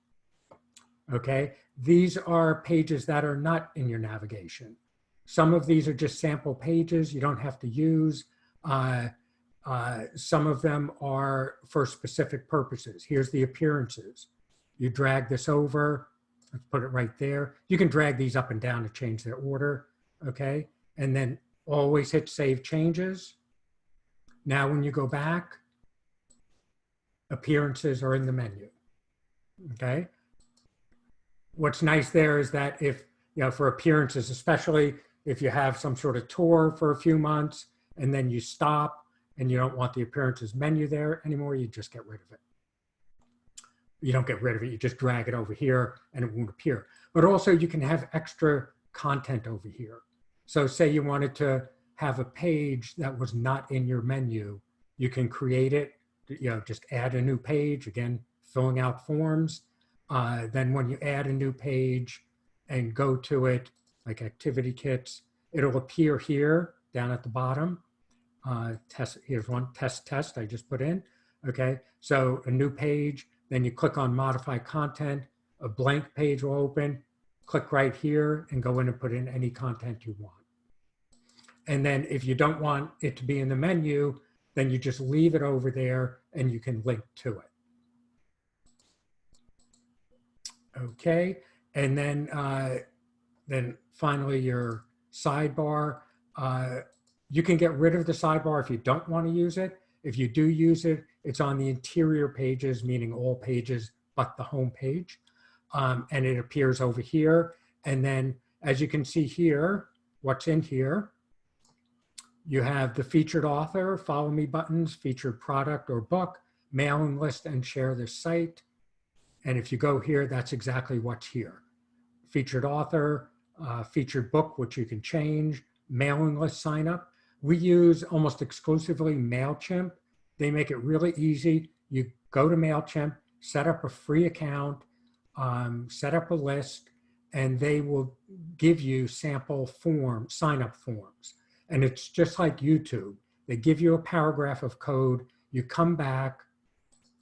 Okay, these are pages that are not in your navigation. Some of these are just sample pages you don't have to use. Some of them are for specific purposes. Here's the appearances. You drag this over, let's put it right there. You can drag these up and down to change their order, okay? And then always hit Save Changes. Now when you go back, appearances are in the menu, okay? What's nice there is that if, for appearances, especially if you have some sort of tour for a few months and then you stop and you don't want the appearances menu there anymore, you just get rid of it. You don't get rid of it, you just drag it over here and it won't appear. But also you can have extra content over here. So say you wanted to have a page that was not in your menu, you can create it, just add a new page, again, filling out forms. Then when you add a new page and go to it, like activity kits, it'll appear here down at the bottom. Here's one, test, I just put in. Okay, so a new page, then you click on modify content, a blank page will open, click right here and go in and put in any content you want. And then if you don't want it to be in the menu, then you just leave it over there and you can link to it. Okay, and then finally your sidebar. You can get rid of the sidebar if you don't want to use it. If you do use it, it's on the interior pages, meaning all pages but the home page. And it appears over here. And then as you can see here, what's in here, you have the featured author, follow me buttons, featured product or book, mailing list, and share this site. And if you go here, that's exactly what's here. Featured author, featured book, which you can change, mailing list sign up. We use almost exclusively MailChimp. They make it really easy. You go to MailChimp, set up a free account, set up a list, and they will give you sample form, sign up forms. And it's just like YouTube. They give you a paragraph of code, you come back,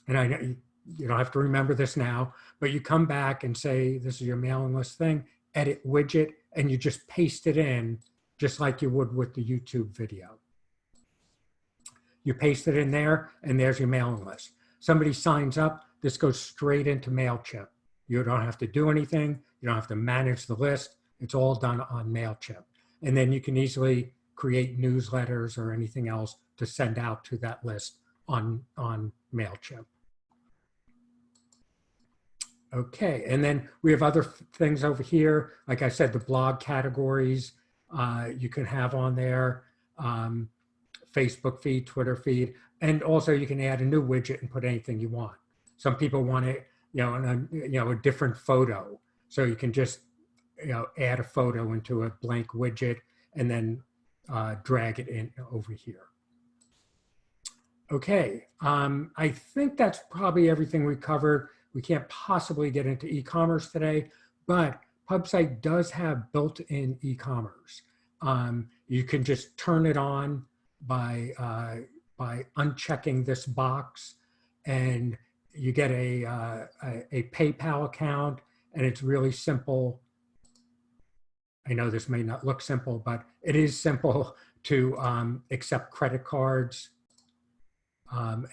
and I know you don't have to remember this now, but you come back and say, this is your mailing list thing, edit widget, and you just paste it in just like you would with the YouTube video. You paste it in there and there's your mailing list. Somebody signs up, this goes straight into MailChimp. You don't have to do anything. You don't have to manage the list. It's all done on MailChimp. And then you can easily create newsletters or anything else to send out to that list on MailChimp. Okay, and then we have other things over here. Like I said, the blog categories you can have on there, Facebook feed, Twitter feed, and also you can add a new widget and put anything you want. Some people want it, a different photo, so you can just add a photo into a blank widget, and then drag it in over here. Okay, I think that's probably everything we covered. We can't possibly get into e-commerce today, but PubSite does have built-in e-commerce. You can just turn it on by unchecking this box, and you get a PayPal account, and it's really simple. I know this may not look simple, but it is simple to accept credit cards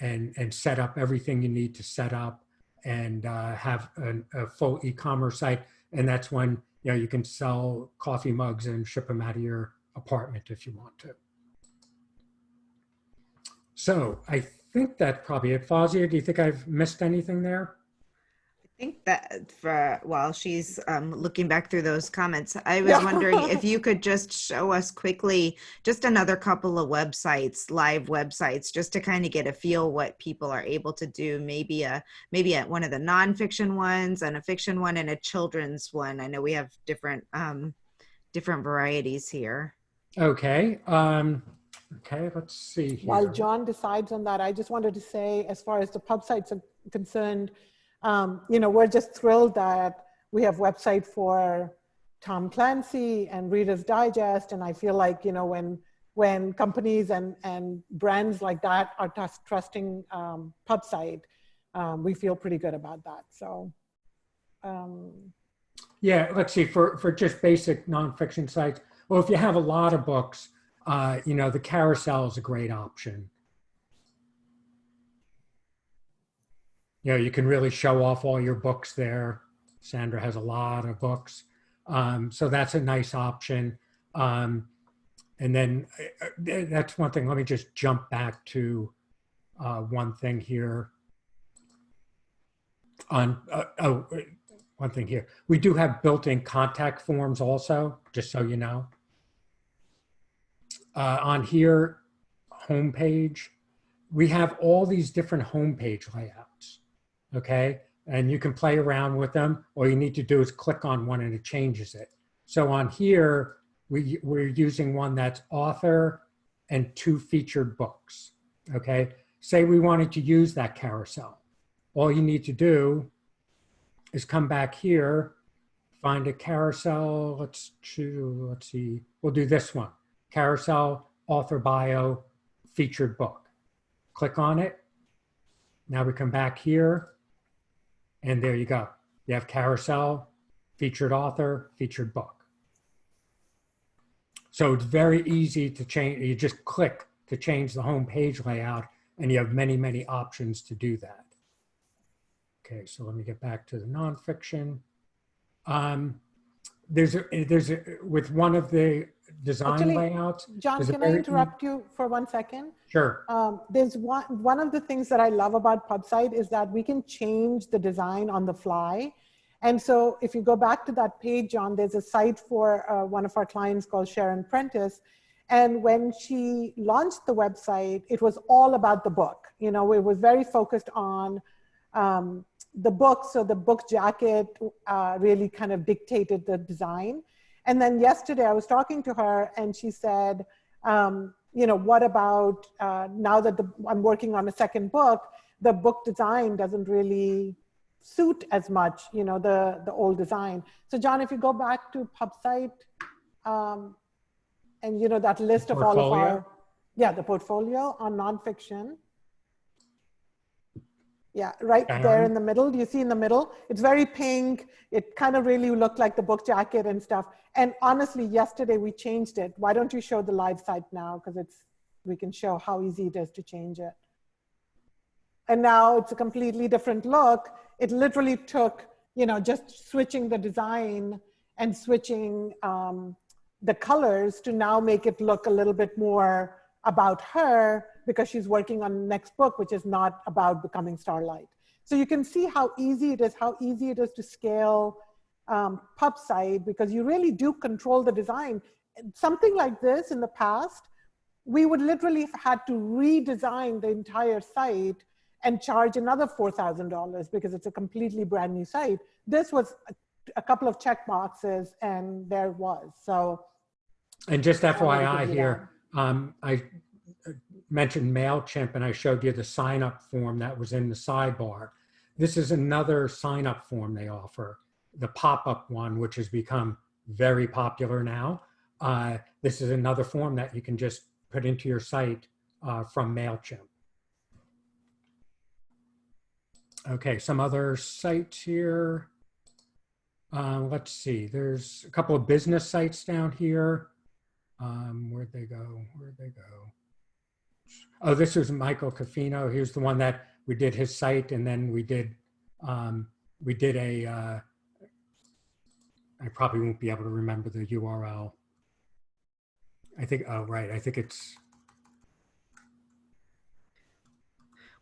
and set up everything you need to set up and have a full e-commerce site. And that's when you can sell coffee mugs and ship them out of your apartment if you want to. So I think that's probably it. Fazia, do you think I've missed anything there? I think that while she's looking back through those comments, I was wondering if you could just show us quickly just another couple of websites, live websites, just to kind of get a feel what people are able to do. Maybe at one of the nonfiction ones and a fiction one and a children's one. I know we have different varieties here. Okay. Okay, let's see here. While John decides on that, I just wanted to say, as far as the PubSites are concerned, we're just thrilled that we have website for Tom Clancy and Reader's Digest. And I feel like, when companies and brands like that are trusting PubSite, we feel pretty good about that. So, yeah, let's see, for just basic nonfiction sites. Well, if you have a lot of books, the carousel is a great option. You can really show off all your books there. Sandra has a lot of books. So that's a nice option. And then that's one thing. Let me just jump back to one thing here. One thing here. We do have built-in contact forms also, just so you know. On here, homepage, we have all these different homepage layouts. Okay, and you can play around with them. All you need to do is click on one and it changes it. So on here, we're using one that's author and 2 featured books. Okay, say we wanted to use that carousel. All you need to do is come back here, find a carousel. Let's see, we'll do this one. Carousel, author bio, featured book. Click on it. Now we come back here. And there you go. You have carousel, featured author, featured book. So it's very easy to change. You just click to change the home page layout, and you have many, many options to do that. Okay, so let me get back to the nonfiction. With one of the design layouts. John, can I interrupt you for 1 second? Sure. There's one of the things that I love about PubSite is that we can change the design on the fly. And so if you go back to that page, John, there's a site for one of our clients called Sharon Prentice. And when she launched the website, it was all about the book. It was very focused on the book. So the book jacket really kind of dictated the design. And then yesterday I was talking to her and she said, what about now that I'm working on a second book, the book design doesn't really suit as much, the old design. So John, if you go back to PubSite and, that list of all of our, the portfolio on nonfiction. Yeah, right there in the middle. Do you see in the middle? It's very pink. It kind of really looked like the book jacket and stuff. And honestly, yesterday we changed it. Why don't you show the live site now? Because we can show how easy it is to change it. And now it's a completely different look. It literally took, just switching the design and switching the colors to now make it look a little bit more about her, because she's working on the next book, which is not about becoming Starlight. So you can see how easy it is to scale PubSite, because you really do control the design. Something like this in the past, we would literally have had to redesign the entire site and charge another $4,000 because it's a completely brand new site. This was a couple of check boxes and there it was. So And just Somebody could FYI do that. here, I mentioned MailChimp and I showed you the sign up form that was in the sidebar. This is another sign up form they offer, the pop-up one, which has become very popular now. This is another form that you can just put into your site from MailChimp. Okay, some other sites here. Let's see, there's a couple of business sites down here. Where'd they go? Where'd they go? Oh, this was Michael Cafino. Here's the one that we did his site, and then we did a, I probably won't be able to remember the URL. I think, oh, right. I think it's.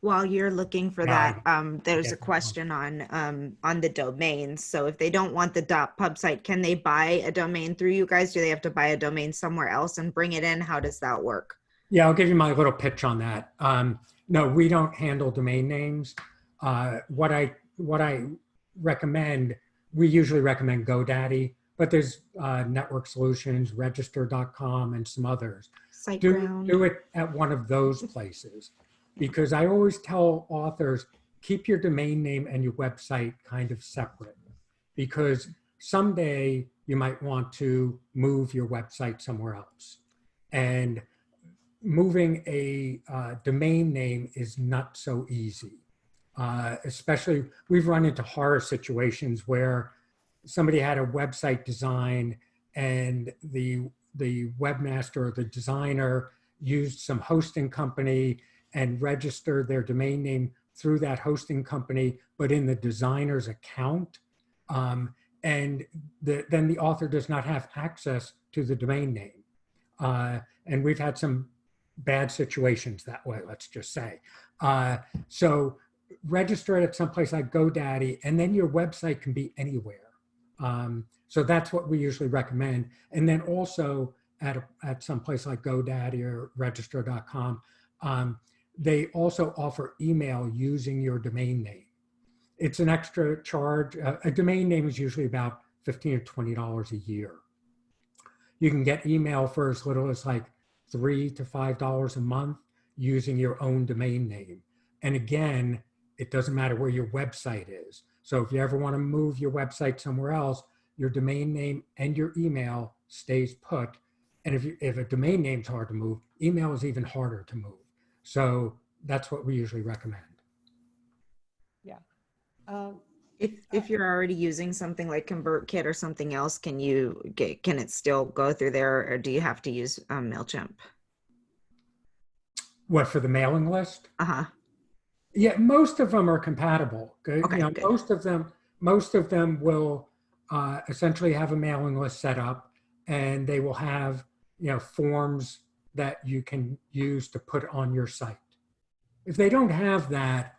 While you're looking for Yeah, that, there's yeah, a question on the domains. So if they don't want the .pubsite, can they buy a domain through you guys? Do they have to buy a domain somewhere else and bring it in? How does that work? Yeah, I'll give you my little pitch on that. No, we don't handle domain names. What I recommend, we usually recommend GoDaddy, but there's Network Solutions, Register.com, and some others. SiteGround. Do it at one of those places, because I always tell authors, keep your domain name and your website kind of separate, because someday you might want to move your website somewhere else. And moving a domain name is not so easy. Especially, we've run into horror situations where somebody had a website design and the webmaster or the designer used some hosting company and registered their domain name through that hosting company, but in the designer's account. And then the author does not have access to the domain name. And we've had some bad situations that way, let's just say. So register it at someplace like GoDaddy, and then your website can be anywhere. So that's what we usually recommend. And then also at some place like GoDaddy or Register.com, they also offer email using your domain name. It's an extra charge. A domain name is usually about $15 or $20 a year. You can get email for as little as like $3 to $5 a month using your own domain name. And again, it doesn't matter where your website is. So if you ever want to move your website somewhere else, your domain name and your email stays put. And if a domain name's hard to move, email is even harder to move. So that's what we usually recommend. Yeah. If you're already using something like ConvertKit or something else, can it still go through there, or do you have to use MailChimp? What, for the mailing list? Uh-huh. Yeah, most of them are compatible. Okay, you know, good. most of them will essentially have a mailing list set up, and they will have, you know, forms that you can use to put on your site. If they don't have that,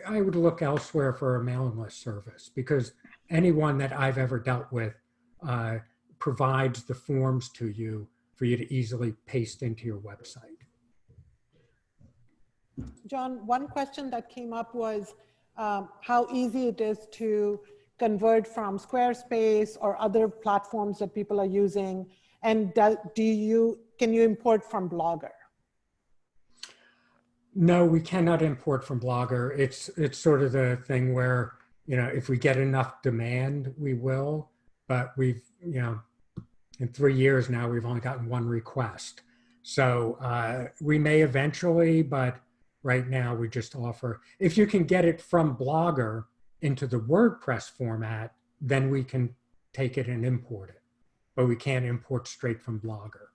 I would look elsewhere for a mailing list service, because anyone that I've ever dealt with provides the forms to you for you to easily paste into your website. John, one question that came up was how easy it is to convert from Squarespace or other platforms that people are using, and can you import from Blogger? No, we cannot import from Blogger. It's sort of the thing where, you know, if we get enough demand, we will. But we've, you know, in 3 years now, we've only gotten one request. So we may eventually, but right now we just offer, if you can get it from Blogger into the WordPress format, then we can take it and import it. But we can't import straight from Blogger.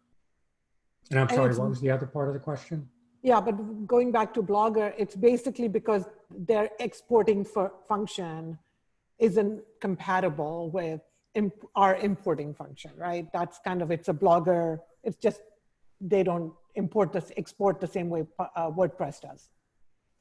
And I'm sorry, what was the other part of the question? Yeah, but going back to Blogger, it's basically because their exporting function isn't compatible with our importing function, right? That's kind of, it's a Blogger. It's just, they don't export the same way WordPress does.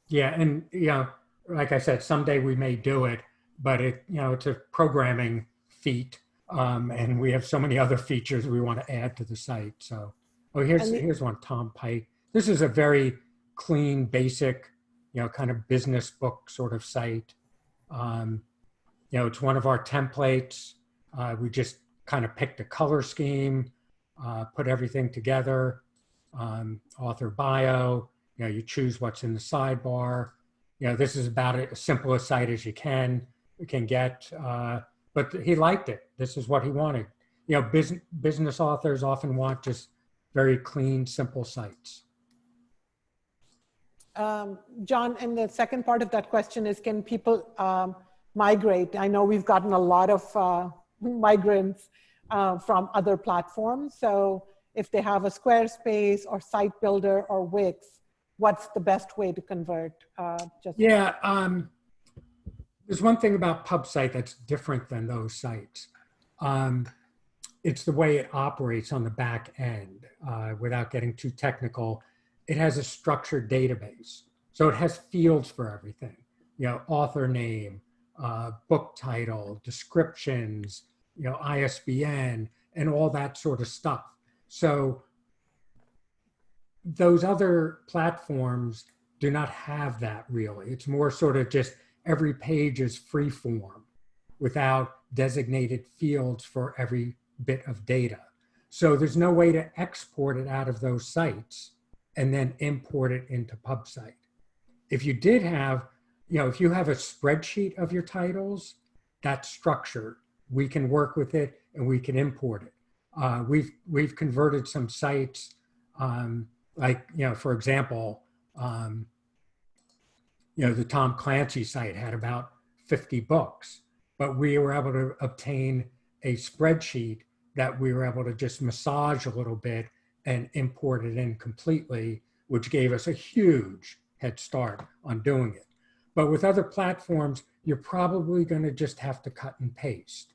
Yeah, and you know, like I said, someday we may do it, but it's a programming feat, and we have so many other features we want to add to the site. So, oh, here's one, Tom Pike. This is a very clean, basic, kind of business book sort of site. It's one of our templates. We just kind of picked a color scheme. put everything together, author bio, you choose what's in the sidebar. This is about as simple a site as you can get, but he liked it. This is what he wanted. Business authors often want just very clean, simple sites. John, and the second part of that question is, can people migrate? I know we've gotten a lot of migrants from other platforms. So if they have a Squarespace or Site Builder or Wix, what's the best way to convert? There's one thing about PubSite that's different than those sites. It's the way it operates on the back end. Without getting too technical, it has a structured database. So it has fields for everything, author name, book title, descriptions, ISBN, and all that sort of stuff. So those other platforms do not have that really. It's more sort of just every page is free form without designated fields for every bit of data. So there's no way to export it out of those sites and then import it into PubSite. If you did have, if you have a spreadsheet of your titles, that's structured. We can work with it and we can import it. We've converted some sites, for example, the Tom Clancy site had about 50 books, but we were able to obtain a spreadsheet that we were able to just massage a little bit and import it in completely, which gave us a huge head start on doing it. But with other platforms, you're probably going to just have to cut and paste,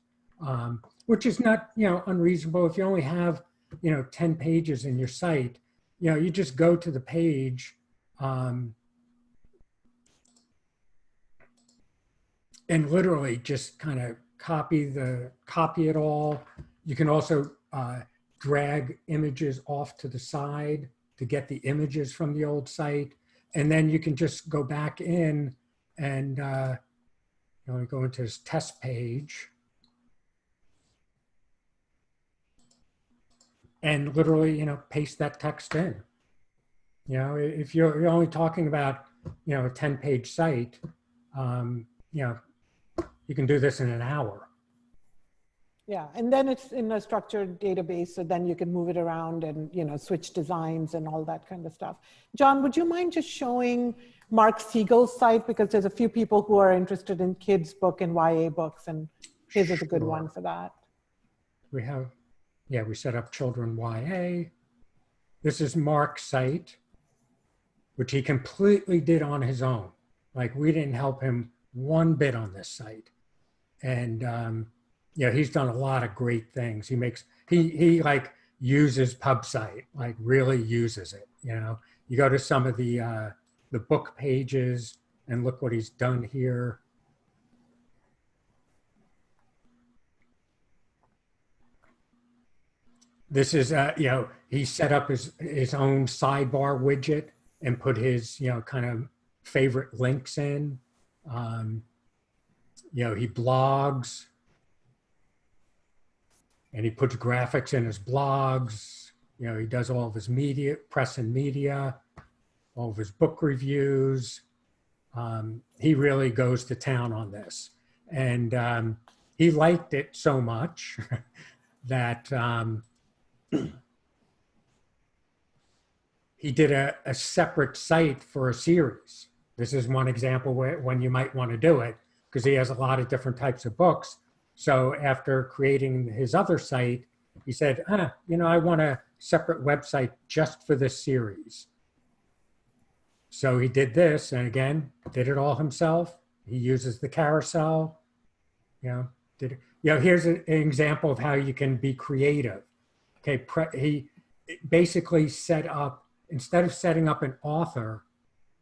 which is not, unreasonable. If you only have, 10 pages in your site, you just go to the page and literally just kind of copy it all. You can also drag images off to the side to get the images from the old site. And then you can just go back in and go into this test page and literally, paste that text in. If you're only talking about, a 10-page site, you can do this in an hour. Yeah, and then it's in a structured database, so then you can move it around and switch designs and all that kind of stuff. John, would you mind just showing Mark Siegel's site, because there's a few people who are interested in kids book and YA books, and his is a good one for that. We set up children YA. This is Mark's site, which he completely did on his own. Like, we didn't help him one bit on this site. And he's done a lot of great things. He like uses PubSite, like really uses it. You go to some of the book pages and look what he's done here. This is, he set up his own sidebar widget and put his, kind of favorite links in. He blogs and he puts graphics in his blogs. He does all of his media, press and media, all of his book reviews. He really goes to town on this. And he liked it so much that he did a separate site for a series. This is one example when you might want to do it, because he has a lot of different types of books. So after creating his other site, he said, I want a separate website just for this series. So he did this, and again, did it all himself. He uses the carousel, here's an example of how you can be creative. Okay, he basically set up, instead of setting up an author,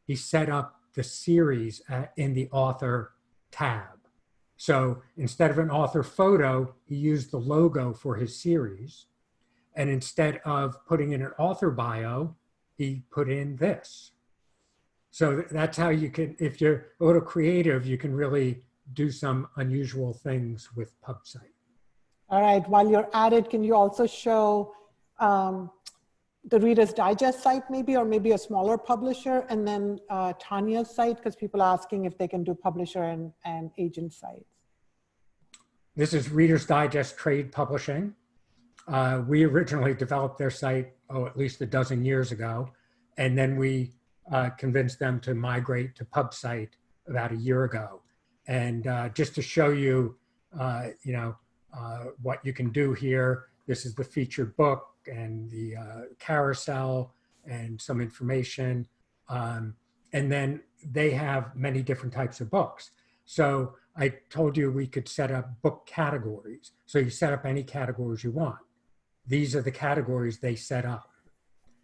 he set up the series in the author tab. So instead of an author photo, he used the logo for his series. And instead of putting in an author bio, he put in this. So that's how you can, if you're a little creative, you can really do some unusual things with PubSite. All right, while you're at it, can you also show the Reader's Digest site maybe, or maybe a smaller publisher, and then Tanya's site, because people are asking if they can do publisher and agent sites. This is Reader's Digest Trade Publishing. We originally developed their site, at least a dozen years ago. And then we convinced them to migrate to PubSite about a year ago. And just to show you, what you can do here, this is the featured book and the carousel and some information. And then they have many different types of books. So I told you we could set up book categories. So you set up any categories you want. These are the categories they set up.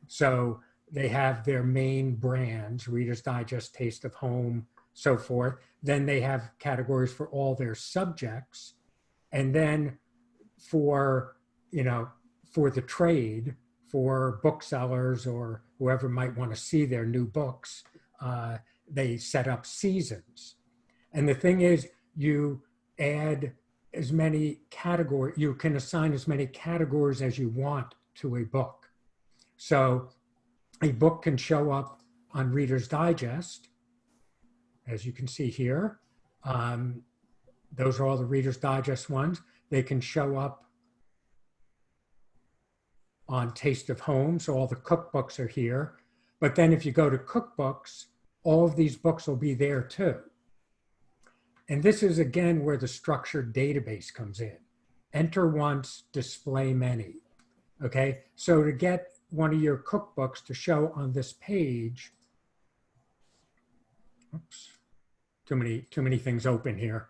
So they have their main brands, Reader's Digest, Taste of Home, so forth. Then they have categories for all their subjects. And then for the trade, for booksellers or whoever might want to see their new books, they set up seasons. And the thing is, you add as many categories, you can assign as many categories as you want to a book. So a book can show up on Reader's Digest, as you can see here. Those are all the Reader's Digest ones. They can show up on Taste of Home, so all the cookbooks are here. But then if you go to cookbooks, all of these books will be there too. And this is, again, where the structured database comes in. Enter once, display many. Okay, so to get one of your cookbooks to show on this page, oops, too many things open here.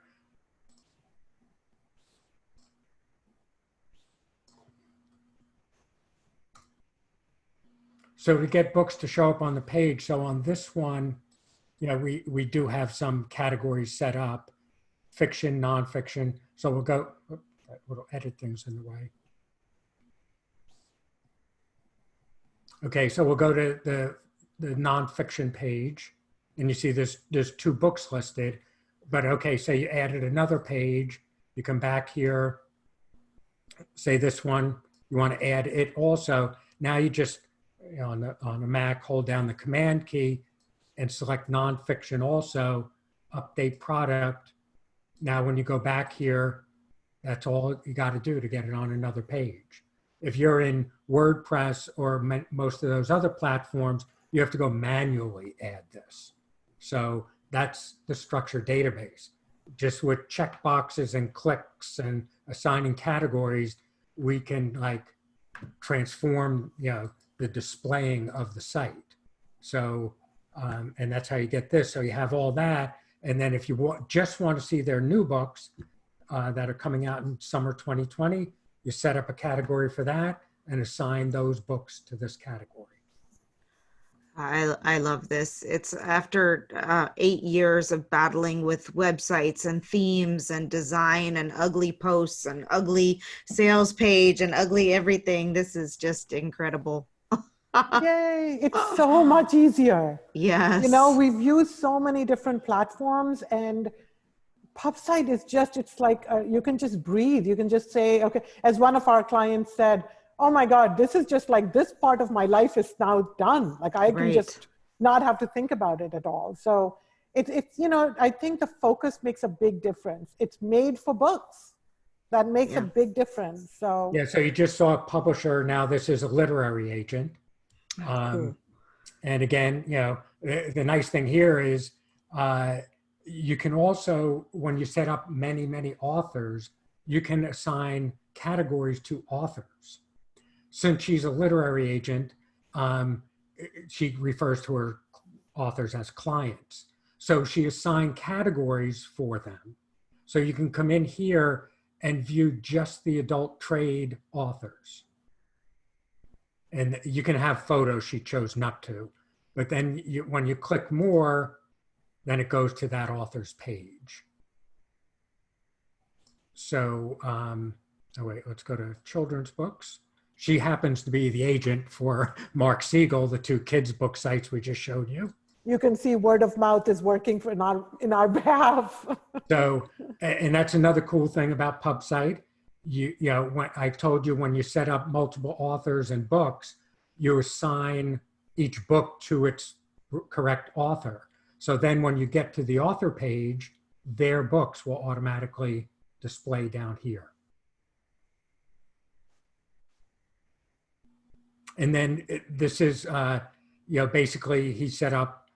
So to get books to show up on the page, so on this one, we do have some categories set up, fiction, nonfiction. So we'll go, that little edit things in the way. Okay, so we'll go to the nonfiction page, and you see there's 2 books listed. But okay, so you added another page. You come back here, say this one, you want to add it also. Now you just, on a Mac, hold down the Command key and select nonfiction also, update product. Now when you go back here, that's all you got to do to get it on another page. If you're in WordPress or most of those other platforms, you have to go manually add this. So that's the structured database. Just with checkboxes and clicks and assigning categories, we can transform, the displaying of the site. So, and that's how you get this. So you have all that. And then if you just want to see their new books that are coming out in summer 2020, you set up a category for that and assign those books to this category. I love this. It's after 8 years of battling with websites and themes and design and ugly posts and ugly sales page and ugly everything. This is just incredible. Yay, it's so much easier. Yes. We've used so many different platforms, and PubSite is just, it's like you can just breathe. You can just say, okay, as one of our clients said, oh my God, this is just like this part of my life is now done. Like I can just not have to think about it at all. So it's I think the focus makes a big difference. It's made for books. That makes a big difference. So yeah, so you just saw a publisher. Now this is a literary agent. Cool. And again, the nice thing here is you can also, when you set up many, many authors, you can assign categories to authors. Since she's a literary agent, she refers to her authors as clients. So she assigned categories for them. So you can come in here and view just the adult trade authors. And you can have photos, she chose not to. But then when you click more, then it goes to that author's page. So, oh wait, let's go to children's books. She happens to be the agent for Mark Siegel, the 2 kids book sites we just showed you. You can see word of mouth is working in our behalf. So, and that's another cool thing about PubSite. you know, when I told you, when you set up multiple authors and books, you assign each book to its correct author. So then when you get to the author page, their books will automatically display down here. And then this is, you know, basically he set up,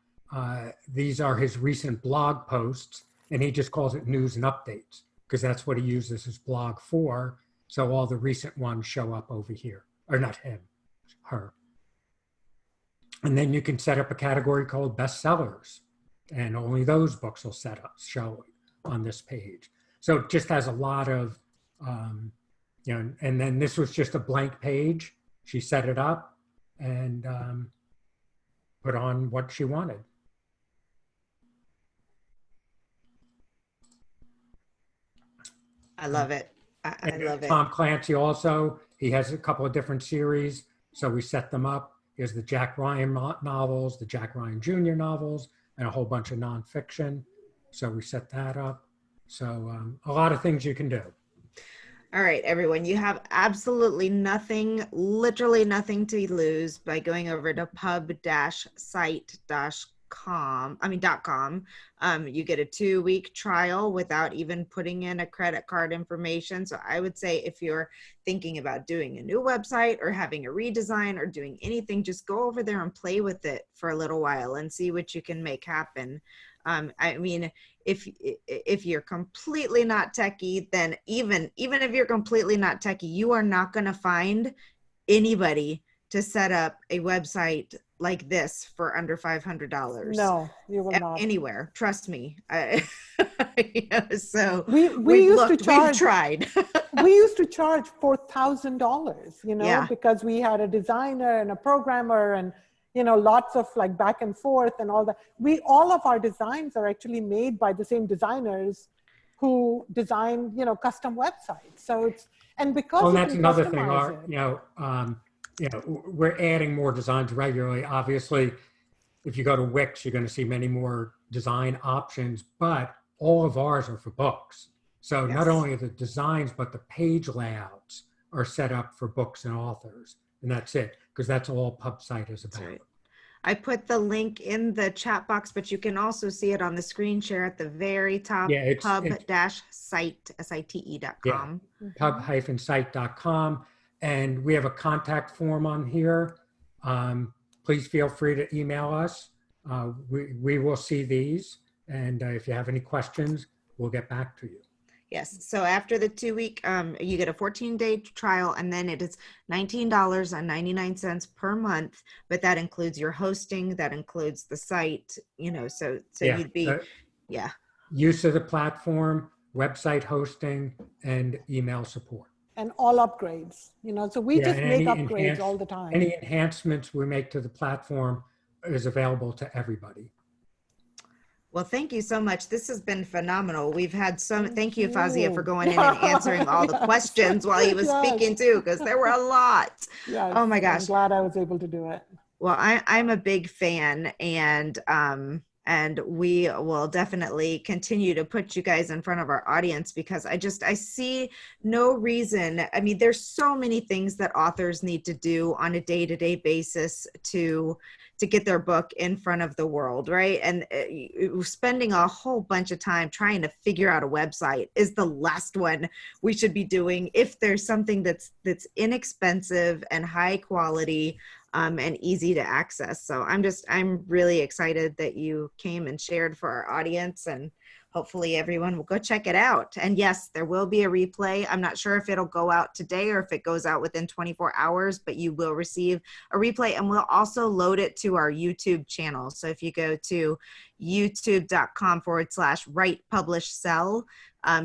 these are his recent blog posts, and he just calls it news and updates because that's what he uses his blog for. So all the recent ones show up over here, or not him, her. And then you can set up a category called bestsellers, and only those books will show on this page. So it just has a lot of, you know, and then this was just a blank page. She set it up and put on what she wanted. I love it. I love it. Tom Clancy also, he has a couple of different series. So we set them up. Here's the Jack Ryan novels, the Jack Ryan Jr. novels, and a whole bunch of nonfiction. So we set that up. So a lot of things you can do. All right, everyone, you have absolutely nothing, literally nothing to lose by going over to pub-site.com. You get a 2-week trial without even putting in a credit card information. So I would say if you're thinking about doing a new website or having a redesign or doing anything, just go over there and play with it for a little while and see what you can make happen. I mean, if you're completely not techie, then even if you're completely not techie, you are not going to find anybody to set up a website like this for under $500. No, you will not. Anywhere. Trust me. So we used to charge, we've tried. we used to charge $4,000, you know, Yeah. because we had a designer and a programmer and, you know, lots of like back and forth and all that. All of our designs are actually made by the same designers who design, you know, custom websites. So it's, and because well, that's another thing, you know, we're adding more designs regularly. Obviously, if you go to Wix, you're going to see many more design options, but all of ours are for books. So Yes. Not only the designs, but the page layouts are set up for books and authors. And that's it, because that's all PubSite is about. Right. I put the link in the chat box, but you can also see it on the screen share at the very top. Yeah, it's pub-site, site.com. Yeah, pub-site.com. And we have a contact form on here. Please feel free to email us. We will see these. And if you have any questions, we'll get back to you. Yes. So after the 2-week, you get a 14-day trial, and then it is $19.99 per month. But that includes your hosting, that includes the site, you know. So Yeah, you'd be, use of the platform, website hosting, and email support. And all upgrades, you know, so we just make upgrades all the time. Any enhancements we make to the platform is available to everybody. Well, thank you so much. This has been phenomenal. We've had thank you, Fazia, for going in and answering all the questions while he was speaking too, because there were a lot. Yes, oh my gosh. I'm glad I was able to do it. Well, I'm a big fan, and we will definitely continue to put you guys in front of our audience, because I see no reason. I mean, there's so many things that authors need to do on a day-to-day basis to get their book in front of the world, right? And spending a whole bunch of time trying to figure out a website is the last one we should be doing. If there's something that's inexpensive and high quality, and easy to access. So I'm really excited that you came and shared for our audience, and hopefully everyone will go check it out. And yes, there will be a replay. I'm not sure if it'll go out today or if it goes out within 24 hours, but you will receive a replay, and we'll also load it to our YouTube channel. So if you go to youtube.com/write publish sell,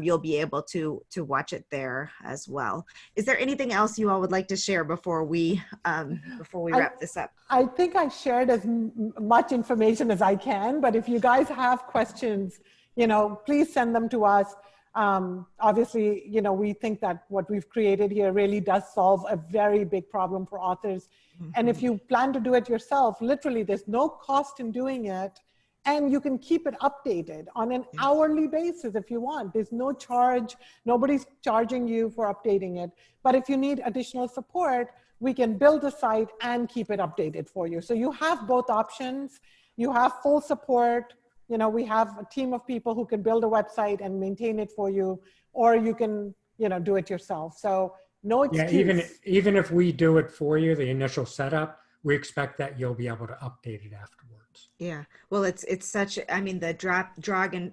you'll be able to watch it there as well. Is there anything else you all would like to share before we wrap this up? I think I shared as much information as I can, but if you guys have questions, you know, please send them to us. Obviously, you know, we think that what we've created here really does solve a very big problem for authors. Mm-hmm. And if you plan to do it yourself, literally there's no cost in doing it. And you can keep it updated on an hourly basis if you want. There's no charge. Nobody's charging you for updating it. But if you need additional support, we can build a site and keep it updated for you. So you have both options. You have full support. You know, we have a team of people who can build a website and maintain it for you, or you can, you know, do it yourself. So no excuse. Yeah, even if we do it for you, the initial setup, we expect that you'll be able to update it afterwards. Yeah. Well, it's such, I mean, the drag and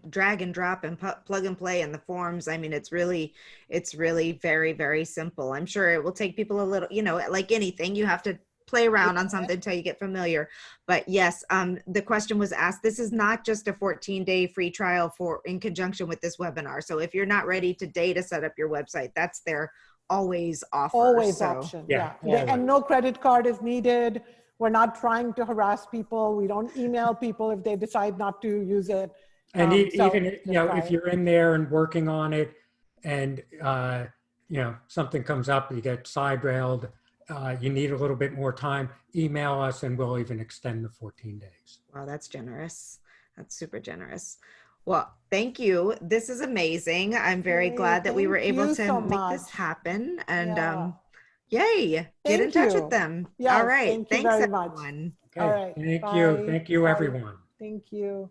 drop and plug and play and the forms. I mean, it's really very, very simple. I'm sure it will take people a little, you know, like anything, you have to play around on something until you get familiar. But yes, the question was asked, this is not just a 14-day free trial for in conjunction with this webinar. So if you're not ready today to set up your website, that's their always offer. Always so. option. Yeah. And no credit card is needed. We're not trying to harass people. We don't email people if they decide not to use it. And So even, you know, if you're in there and working on it and, you know, something comes up, you get side railed, you need a little bit more time, email us and we'll even extend the 14 days. Wow, that's generous. That's super generous. Well, thank you. This is amazing. I'm very glad that we were able to make this happen. And yay, get in touch with them. Yes, all right. Thank you Thanks, very everyone. much. Okay. All right. Thank Bye. you. Thank you, Bye. everyone. Thank you.